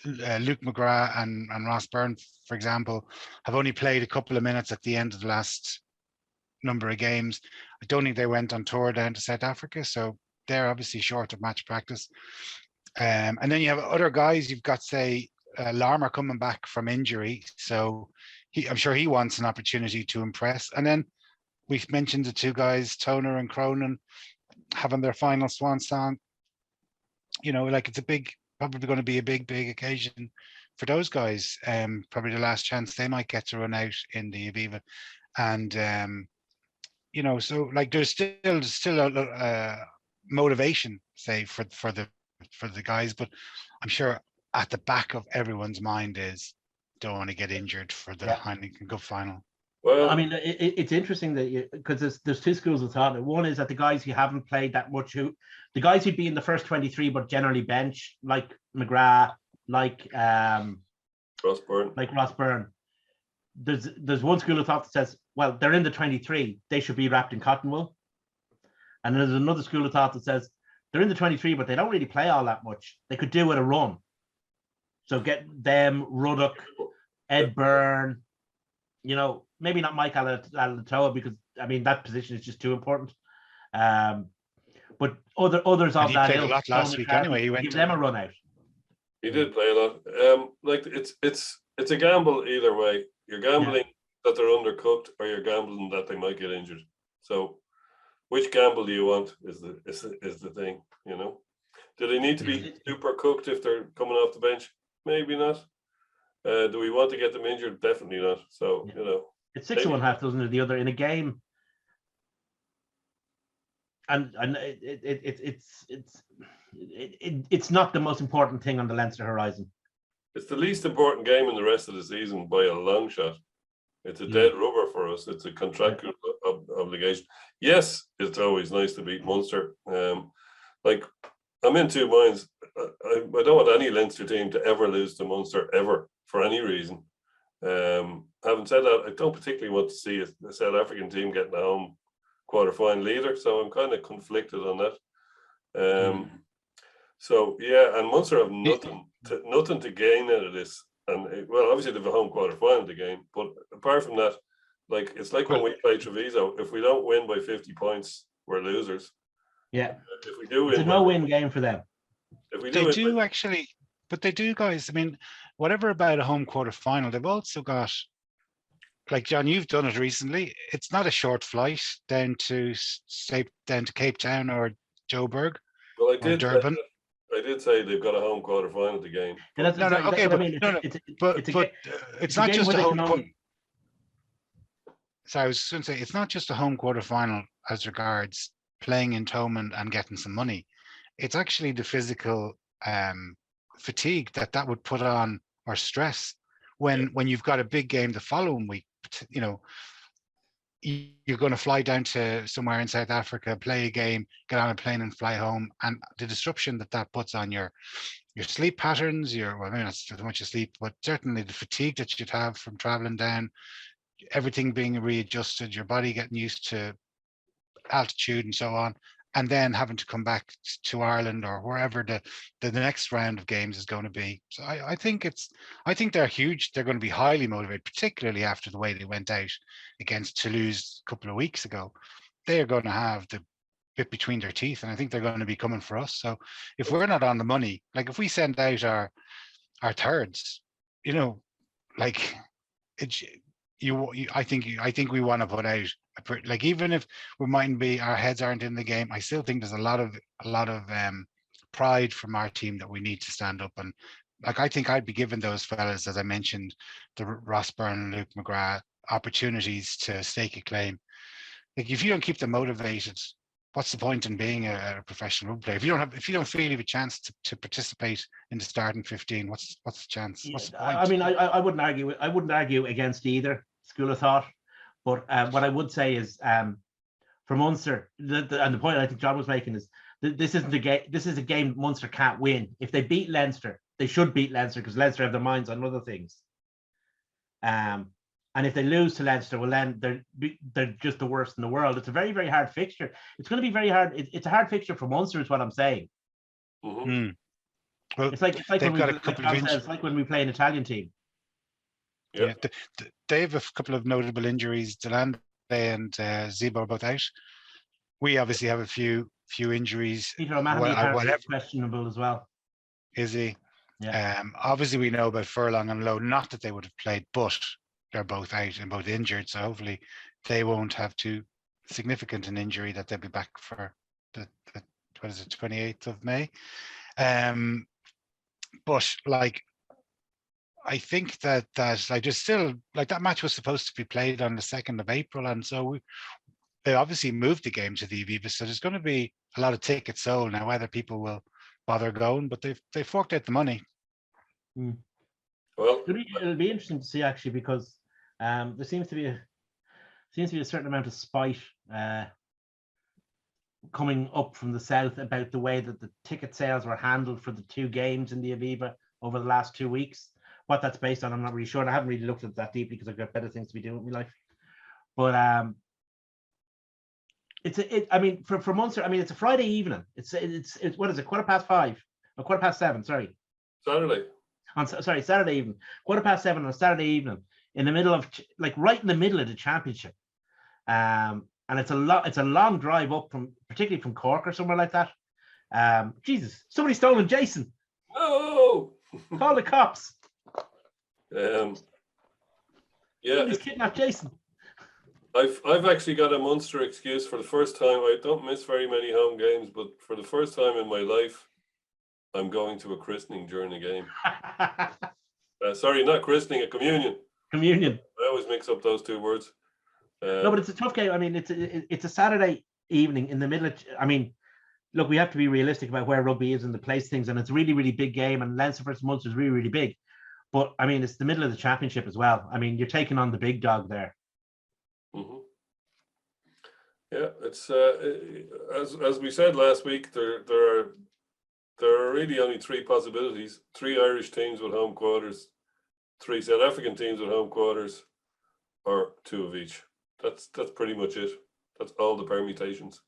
Luke McGrath and Ross Byrne, for example, have only played a couple of minutes at the end of the last number of games. I don't think they went on tour down to South Africa, so they're obviously short of match practice. And then you have other guys. You've got, say, Larmer coming back from injury, so I'm sure he wants an opportunity to impress. And then we've mentioned the two guys, Toner and Cronin, having their final swan song. Like it's probably going to be a big occasion for those guys. Probably the last chance they might get to run out in the Aviva. And, so like there's still a motivation, say, for the guys, but I'm sure at the back of everyone's mind is don't want to get injured for the Heineken Cup final. Well, I mean, it's interesting that because there's two schools of thought. One is that the guys who haven't played that much, the guys who'd be in the first 23 but generally bench, like McGrath, like Ross Byrne. There's one school of thought that says, well, they're in the 23, they should be wrapped in cotton wool. And there's another school of thought that says they're in the 23, but they don't really play all that much. They could do with a run. So get them, Ruddock, Ed Byrne, maybe not Mike Alatoa, because I mean that position is just too important. But others of that played a lot last week anyway. He went give them a run out. He did play a lot. Like it's a gamble either way. You're gambling that they're undercooked, or you're gambling that they might get injured. So, which gamble do you want is the thing. Do they need to be super cooked if they're coming off the bench? Maybe not. Do we want to get them injured? Definitely not. So it's 6 of one, half dozen of the other in a game, and it's not the most important thing on the Leinster horizon. It's the least important game in the rest of the season by a long shot. It's a dead rubber for us. It's a contractual obligation. Yes, it's always nice to beat Munster. Like I'm in two minds. I don't want any Leinster team to ever lose to Munster ever for any reason. Having said that, I don't particularly want to see a South African team getting a home quarter-final either, so I'm kind of conflicted on that. So yeah, and Munster have nothing to gain out of this well, obviously they have a home quarter final of the game, but apart from that, like it's like when we play Treviso, if we don't win by 50 points, we're losers. Yeah. If we do win, It's a no-win game for them. If we They do, do actually, but they do, guys. I mean, whatever about a home quarter final, they've also got, like John, you've done it recently. It's not a short flight down to Cape Town or Joburg well, or Durban. I did say they've got a home quarter final of the game. Yeah, No, okay, but but it's not just a home quarter. So I was going to say, it's not just a home quarter final as regards playing in Thomond and getting some money. It's actually the physical fatigue that would put on, or stress, when you've got a big game the following week. You know, you're going to fly down to somewhere in South Africa, play a game, get on a plane and fly home, and the disruption that puts on your sleep patterns, well, I mean, not so much your sleep, but certainly the fatigue that you'd have from traveling down, everything being readjusted, your body getting used to altitude and so on, and then having to come back to Ireland or wherever the next round of games is going to be. So I think they're huge. They're going to be highly motivated, particularly after the way they went out against Toulouse a couple of weeks ago. They are going to have the bit between their teeth, and I think they're going to be coming for us. So if we're not on the money, like if we send out our thirds, you know, like it's I think we want to put out, like, even if we mightn't be, our heads aren't in the game, I still think there's a lot of pride from our team that we need to stand up. And like, I think I'd be giving those fellas, as I mentioned, the Ross Byrne, Luke McGrath, opportunities to stake a claim. Like, if you don't keep them motivated, what's the point in being a professional rugby player? If you don't feel you have a chance to participate in the starting 15, what's the chance? What's the point? I mean, I wouldn't argue. I wouldn't argue against either school of thought. But what I would say is, for Munster, and the point I think John was making is this isn't a game. This is a game Munster can't win. If they beat Leinster, they should beat Leinster, because Leinster have their minds on other things. And if they lose to Leinster, well, then they're just the worst in the world. It's a very, very hard fixture. It's going to be very hard. It's a hard fixture for Munster, is what I'm saying. Mm-hmm. Well, it's like when we play an Italian team. Yeah, they have a couple of notable injuries. Delande and Zebo are both out. We obviously have a few injuries. Peter O'Mahony is questionable as well. Is he? Yeah. Obviously, we know about Furlong and Lowe. Not that they would have played, but they're both out and both injured. So hopefully, they won't have too significant an injury that they'll be back for the 28th of May. But like, I think that like, there's still, like, that match was supposed to be played on the 2nd of April, and so they obviously moved the game to the Aviva. So there's going to be a lot of tickets sold now. Whether people will bother going, but they forked out the money. Well, it'll be interesting to see, actually, because there seems to be a certain amount of spite coming up from the south about the way that the ticket sales were handled for the two games in the Aviva over the last 2 weeks. What that's based on, I'm not really sure, and I haven't really looked at that deeply because I've got better things to be doing with my life. But I mean, for Munster, I mean, it's a Friday evening. It's what is it, 5:15 or 7:15? Sorry, Saturday evening, 7:15 on a Saturday evening, in the middle of, like, right in the middle of the championship. And it's a long drive up particularly from Cork or somewhere like that. Jesus, somebody's stolen Jason. Oh, call the cops. Yeah, somebody's kidnapped Jason. I've actually got a Munster excuse for the first time. I don't miss very many home games, but for the first time in my life, I'm going to a christening during the game. Sorry, not christening, a communion. Communion. I always mix up those two words. No, but it's a tough game. I mean, it's a Saturday evening in the middle of, I mean, look, we have to be realistic about where rugby is and the place things, and it's a really, really big game, and Leinster versus Munster is really, really big. But I mean, it's the middle of the championship as well. I mean, you're taking on the big dog there. Mm-hmm. Yeah, it's as we said last week, there are really only three possibilities: 3 Irish teams with home quarters, 3 South African teams with home quarters, or 2 of each. That's pretty much it. That's all the permutations.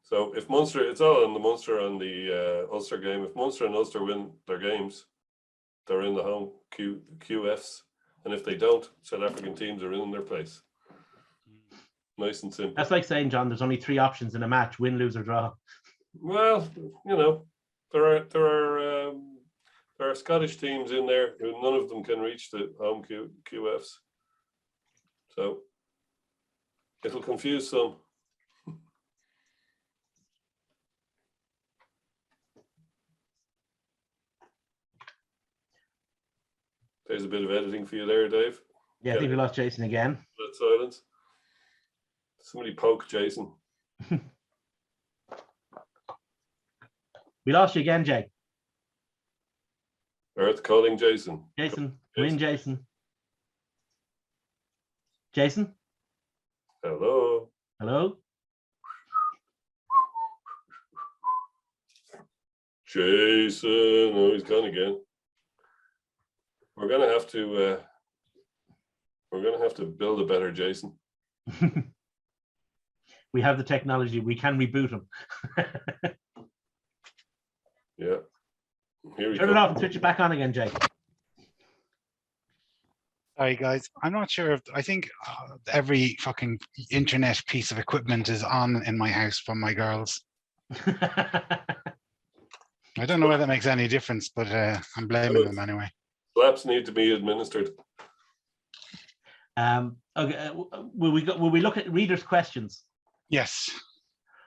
So if Munster, it's all on the Munster and the Ulster game. If Munster and Ulster win their games, they're in the home QFs, and if they don't, South African teams are in their place. Nice and simple. That's like saying, John, there's only 3 options in a match: win, lose, or draw. Well, there are Scottish teams in there who none of them can reach the home QFs, so it'll confuse some. There's a bit of editing for you there, Dave. Yeah, I think we lost Jason again. That silence. Somebody poke Jason. We lost you again, Jay. Earth calling Jason. Jason, win, Jason. Jason? Hello. Hello? Jason. Oh, he's gone again. We're gonna have to build a better Jason. We have the technology. We can reboot him. Yeah. Here we Turn go. it off and switch it back on again, Jay. Sorry, guys. I'm not sure if I think every fucking internet piece of equipment is on in my house from my girls. I don't know whether that makes any difference, but I'm blaming them anyway. Slaps need to be administered. Okay. Will we look at readers' questions? Yes.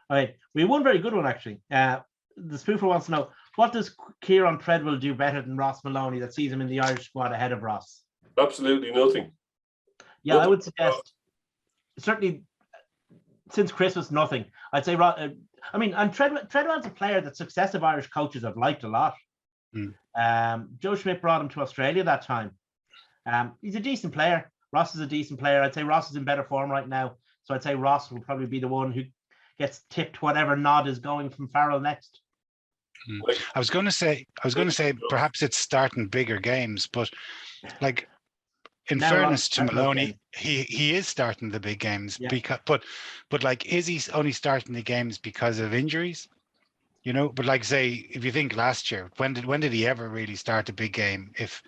All right. We have one very good one actually. The spoofer wants to know, what does Kieran Treadwell do better than Ross Maloney that sees him in the Irish squad ahead of Ross? Absolutely nothing. Yeah, I would suggest certainly since Christmas, nothing. I'd say. I mean, and Treadwell's a player that successive Irish coaches have liked a lot. Joe Schmidt brought him to Australia that time. He's a decent player. Ross is a decent player. I'd say Ross is in better form right now. So I'd say Ross will probably be the one who gets tipped whatever nod is going from Farrell next. I was going to say perhaps it's starting bigger games, but like in Now fairness to Ross- Maloney, he is starting the big games because but like is he only starting the games because of injuries? You know, but like say if you think last year, when did he ever really start a big game? If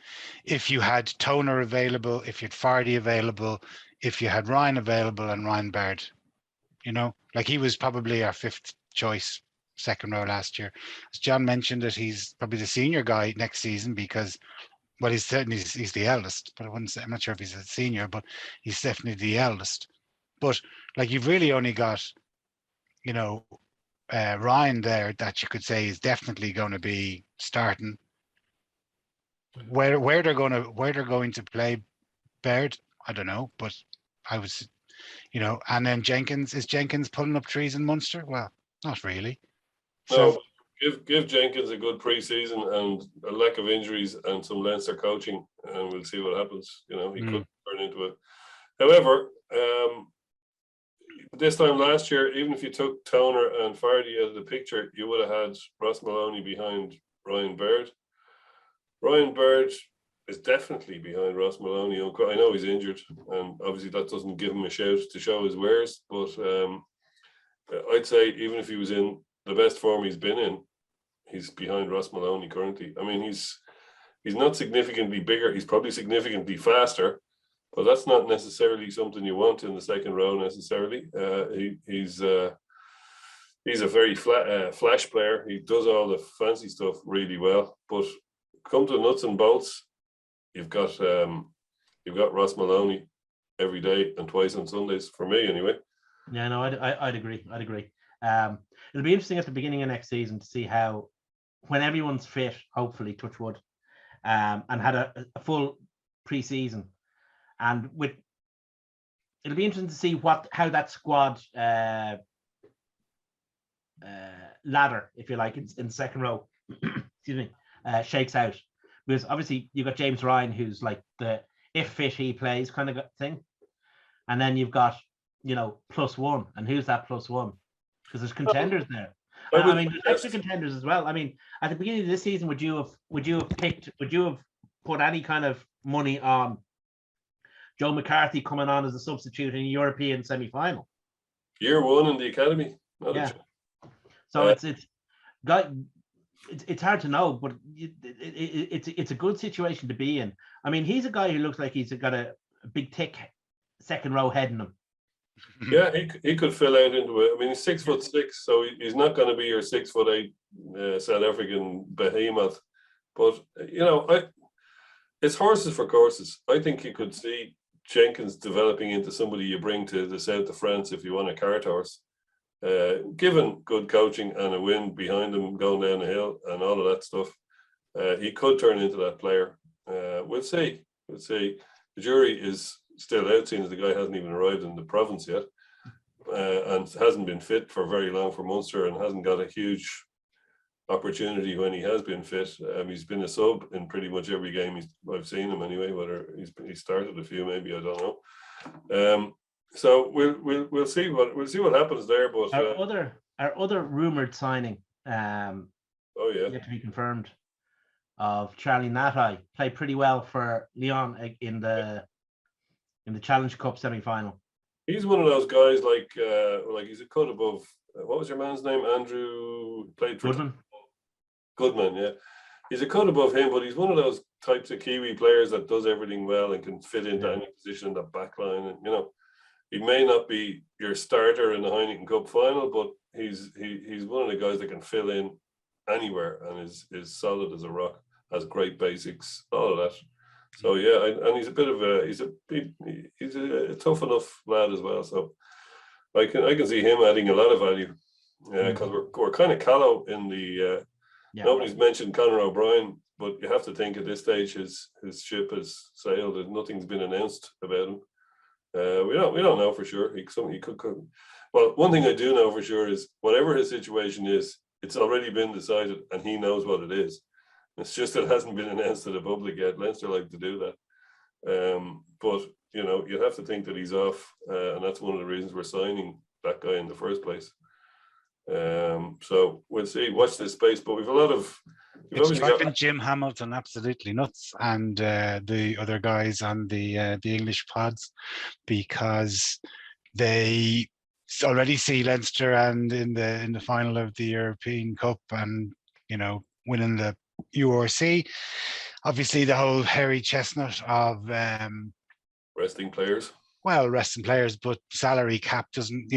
you had Toner available, if you had Fardy available, if you had Ryan available and Ryan Baird, you know, like he was probably our 5th choice second row last year. As John mentioned it, he's probably the senior guy next season because, well, he's certainly he's the eldest, but I wouldn't say, I'm not sure if he's a senior, but he's definitely the eldest. But like you've really only got, you know, Ryan there that you could say is definitely going to be starting. Where they're going to play Baird, I don't know, but I was, you know, and then is Jenkins pulling up trees in Munster? Well, not really. No, give Jenkins a good pre-season and a lack of injuries and some Leinster coaching, and we'll see what happens. You know, he could turn into it. However, this time last year, even if you took Toner and Fardy out of the picture, you would have had Ross Maloney behind Ryan Baird. Ryan Baird is definitely behind Ross Maloney. I know he's injured, and obviously that doesn't give him a shout to show his wares, but I'd say even if he was in the best form he's been in, he's behind Ross Maloney currently. I mean, he's not significantly bigger. He's probably significantly faster, but that's not necessarily something you want in the second row necessarily. He's a very flash player. He does all the fancy stuff really well. But come to nuts and bolts, you've got Ross Maloney every day and twice on Sundays for me anyway. Yeah, no, I'd agree. It'll be interesting at the beginning of next season to see how, when everyone's fit, hopefully, touch wood, and had a full pre-season, and it'll be interesting to see how that squad ladder, if you like, in the second row, excuse me, shakes out. Because obviously you've got James Ryan, who's like the if fit he plays kind of thing, and then you've got, you know, +1, and who's that +1? Because there's contenders there. I mean, there's extra contenders as well. I mean, at the beginning of this season, would you have put any kind of money on Joe McCarthy coming on as a substitute in a European semi-final? Year 1 in the academy. Yeah. So it's it's hard to know, but it's a good situation to be in. I mean, he's a guy who looks like he's got a big, thick second row head in him. Yeah, he could fill out into it. I mean, he's 6'6", so he's not going to be your 6'8" South African behemoth. But it's horses for courses. I think you could see Jenkins developing into somebody you bring to the south of France if you want a cart horse. Given good coaching and a win behind him going down the hill and all of that stuff, he could turn into that player. We'll see. The jury is still out, seeing as the guy hasn't even arrived in the province yet, and hasn't been fit for very long for Munster, and hasn't got a huge opportunity when he has been fit. He's been a sub in pretty much every game I've seen him anyway. Whether he started a few, maybe, I don't know. So we'll see what happens there. But our other rumored signing, yet to be confirmed, of Charlie Nathai, played pretty well for Lyon in the Challenge Cup semi-final. He's one of those guys like he's a cut above. What was your man's name? Andrew played for Goodman. Yeah, he's a cut above him, but he's one of those types of Kiwi players that does everything well and can fit into any position in the back line. And he may not be your starter in the Heineken Cup final, but he's one of the guys that can fill in anywhere and is solid as a rock, has great basics, all of that. So yeah, and he's a bit of he's a tough enough lad as well. So I can see him adding a lot of value, because we're kind of callow in the. Nobody's mentioned Conor O'Brien, but you have to think at this stage his ship has sailed and nothing's been announced about him. We don't know for sure. He could. Well, one thing I do know for sure is whatever his situation is, it's already been decided, and he knows what it is. It's just that it hasn't been announced to the public yet. Leinster like to do that, but you have to think that he's off, and that's one of the reasons we're signing that guy in the first place. So we'll see. Watch this space, but we've a lot of. It's driving Jim Hamilton absolutely nuts, and the other guys on the English pods, because they already see Leinster and in the final of the European Cup, and winning the URC. Obviously, the whole hairy chestnut of resting players. Well, resting players, but salary cap doesn't,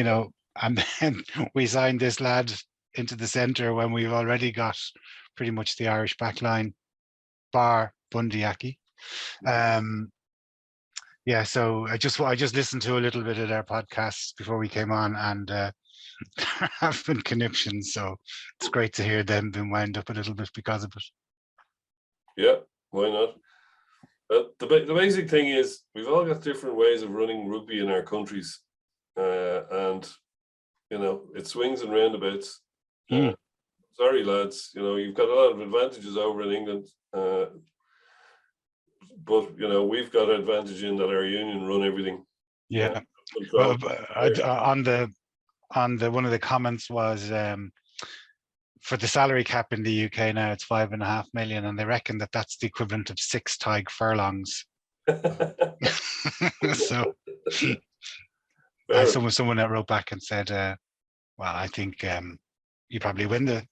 and then we signed this lad into the centre when we've already got pretty much the Irish backline, bar Bundyaki. So I just listened to a little bit of their podcasts before we came on, and there have been conniptions. So it's great to hear them being wound up a little bit because of it. Yeah, why not? The basic thing is we've all got different ways of running rugby in our countries, and it swings and roundabouts. Sorry, lads, you've got a lot of advantages over in England, but we've got an advantage in that our union run everything. Yeah. Well, on the one of the comments was for the salary cap in the UK now it's 5.5 million, and they reckon that that's the equivalent of 6 Tig furlongs. So someone that wrote back and said, well, I think you probably win the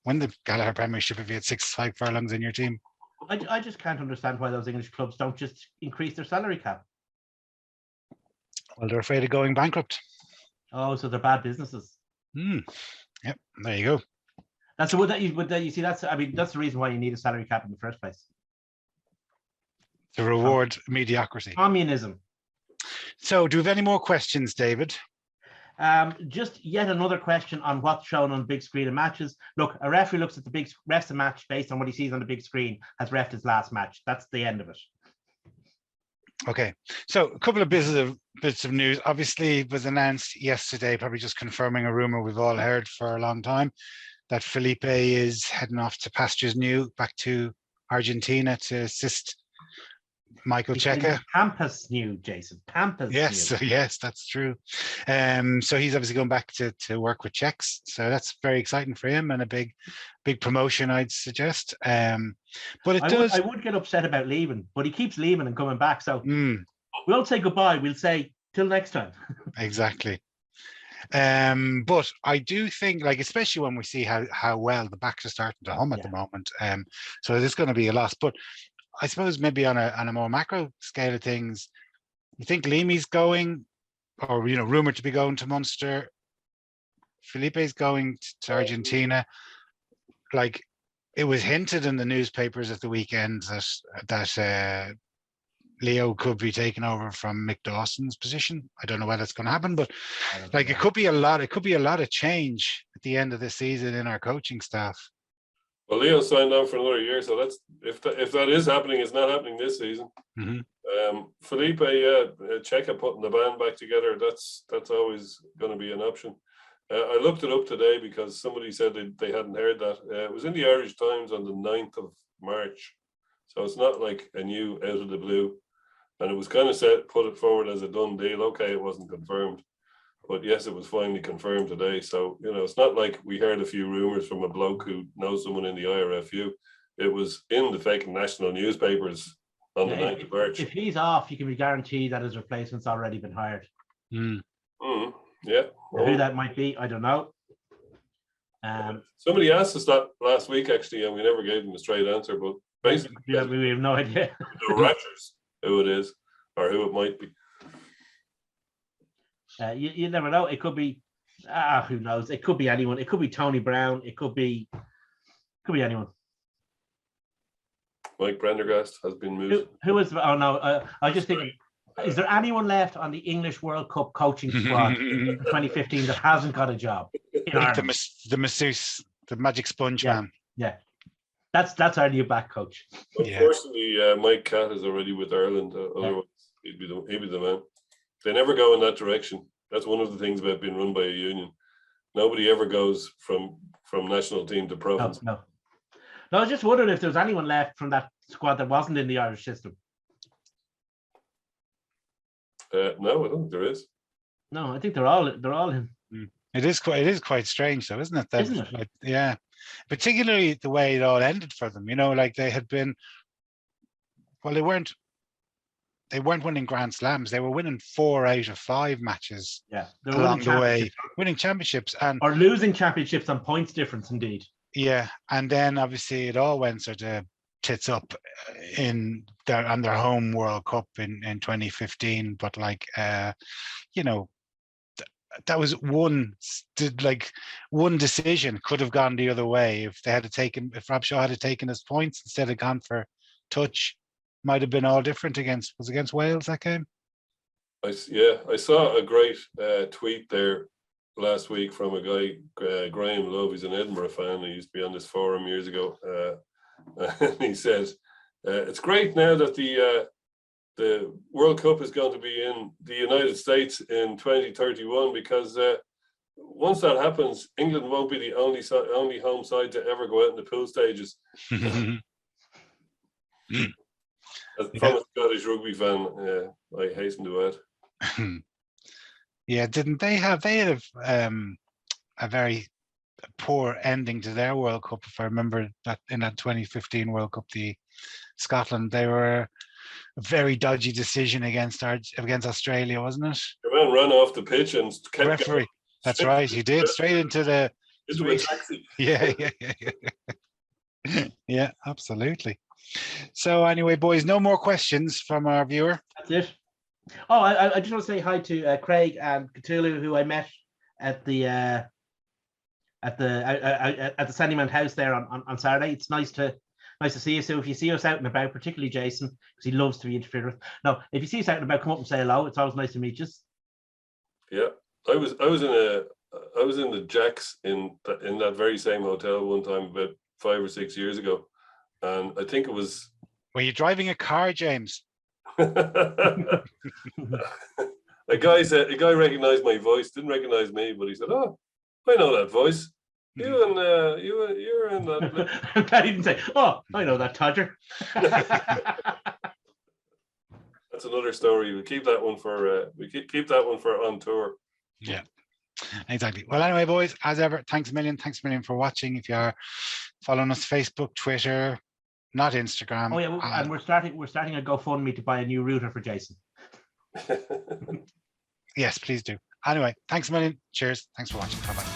Gallagher Premiership if you had 6 Tig furlongs in your team. I just can't understand why those English clubs don't just increase their salary cap. Well, they're afraid of going bankrupt. Oh, so they're bad businesses. Yep, there you go. That's you see. That's the reason why you need a salary cap in the first place. To reward mediocrity. Communism. So, do we have any more questions, David? Just yet another question on what's shown on the big screen in matches. Look, a referee looks at the refs a match based on what he sees on the big screen, has refed his last match. That's the end of it. Okay, so a couple of bits of news. Obviously, it was announced yesterday, probably just confirming a rumor we've all heard for a long time, that Felipe is heading off to pastures new, back to Argentina to assist Michael Cheika. Pampas new, Jason. Pampas new. Yes, that's true. So he's obviously going back to work with Czechs. So that's very exciting for him, and a big promotion, I'd suggest. But I would get upset about leaving, but he keeps leaving and coming back. So we'll say goodbye. We'll say till next time. Exactly. But I do think, like, especially when we see how well the backs are starting to hum at the moment. So there's going to be a loss. But I suppose maybe on a more macro scale of things, you think Leamy's going, or rumored to be going to Munster. Felipe's going to Argentina. Like, it was hinted in the newspapers at the weekend that Leo could be taking over from Mick Dawson's position. I don't know whether it's going to happen, but like it could be a lot. It could be a lot of change at the end of the season in our coaching staff. Well, Leo signed on for another year, so that's if that is happening, it's not happening this season. Felipe, Checa putting the band back together. That's always going to be an option. I looked it up today because somebody said they hadn't heard that. It was in the Irish Times on the 9th of March, so it's not like a new out of the blue. And it was kind of put it forward as a done deal. Okay, it wasn't confirmed, but yes, it was finally confirmed today. So, it's not like we heard a few rumors from a bloke who knows someone in the IRFU. It was in the fake national newspapers on the 9th of March. If he's off, you can be guaranteed that his replacement's already been hired. Yeah. Who that might be, I don't know. Somebody asked us that last week, actually, and we never gave them a straight answer, but basically, we have no idea. The Ratchers, who it is, or who it might be. You never know. It could be, who knows? It could be anyone. It could be Tony Brown. It could be anyone. Mike Prendergast has been moved. Who is? Oh no, I was just thinking. Is there anyone left on the English World Cup coaching squad in 2015 that hasn't got a job? The masseuse, the magic sponge man. Yeah, that's our new back coach. Unfortunately, Mike Catt is already with Ireland. Otherwise, he'd be the man. They never go in that direction. That's one of the things about being run by a union. Nobody ever goes from national team to province. No, I was just wondering if there was anyone left from that squad that wasn't in the Irish system. No, I don't think there is. No, I think they're all in. It is quite strange, though, isn't it? Isn't it? Like, yeah, particularly the way it all ended for them. Like they had been. Well, they weren't winning Grand Slams. They were winning 4 out of 5 matches. Yeah, along the way, winning championships or losing championships on points difference, indeed. Yeah, and then obviously it all went sort of tits up on their home World Cup in 2015. But like, that was one decision could have gone the other way if Rabshaw had taken his points instead of gone for touch. Might have been all different against Wales that game. I saw a great tweet there last week from a guy, Graham Love. He's an Edinburgh fan. He used to be on this forum years ago. And he says, it's great now that the World Cup is going to be in the United States in 2031 because once that happens, England won't be the only home side to ever go out in the pool stages. From a Scottish rugby fan, I hasten to add. Yeah, didn't they had a very poor ending to their World Cup? If I remember that in that 2015 World Cup, Scotland, they were a very dodgy decision against Australia, wasn't it? The man ran off the pitch and kept referee. Going. That's right, he did straight into a taxi. Yeah. Yeah, absolutely. So anyway, boys, no more questions from our viewer. That's it. Oh, I just want to say hi to Craig and Cthulhu, who I met at the Sandymount House there on Saturday. It's nice to see you. So if you see us out and about, particularly Jason, because he loves to be interfered with. No, if you see us out and about, come up and say hello. It's always nice to meet you. Yeah, I was in the Jacks in that very same hotel one time about 5 or 6 years ago. And I think it was. Were you driving a car, James? A guy recognized my voice, didn't recognize me, but he said, "Oh, I know that voice. You're in that." I didn't say, "Oh, I know that Todger." That's another story. We keep that one for on tour. Yeah. Exactly. Well, anyway, boys, as ever, thanks a million for watching. If you are following us, Facebook, Twitter, not Instagram. Oh yeah, and we're starting a GoFundMe to buy a new router for Jason. Yes, please do. Anyway, thanks a million. Cheers. Thanks for watching. Bye bye.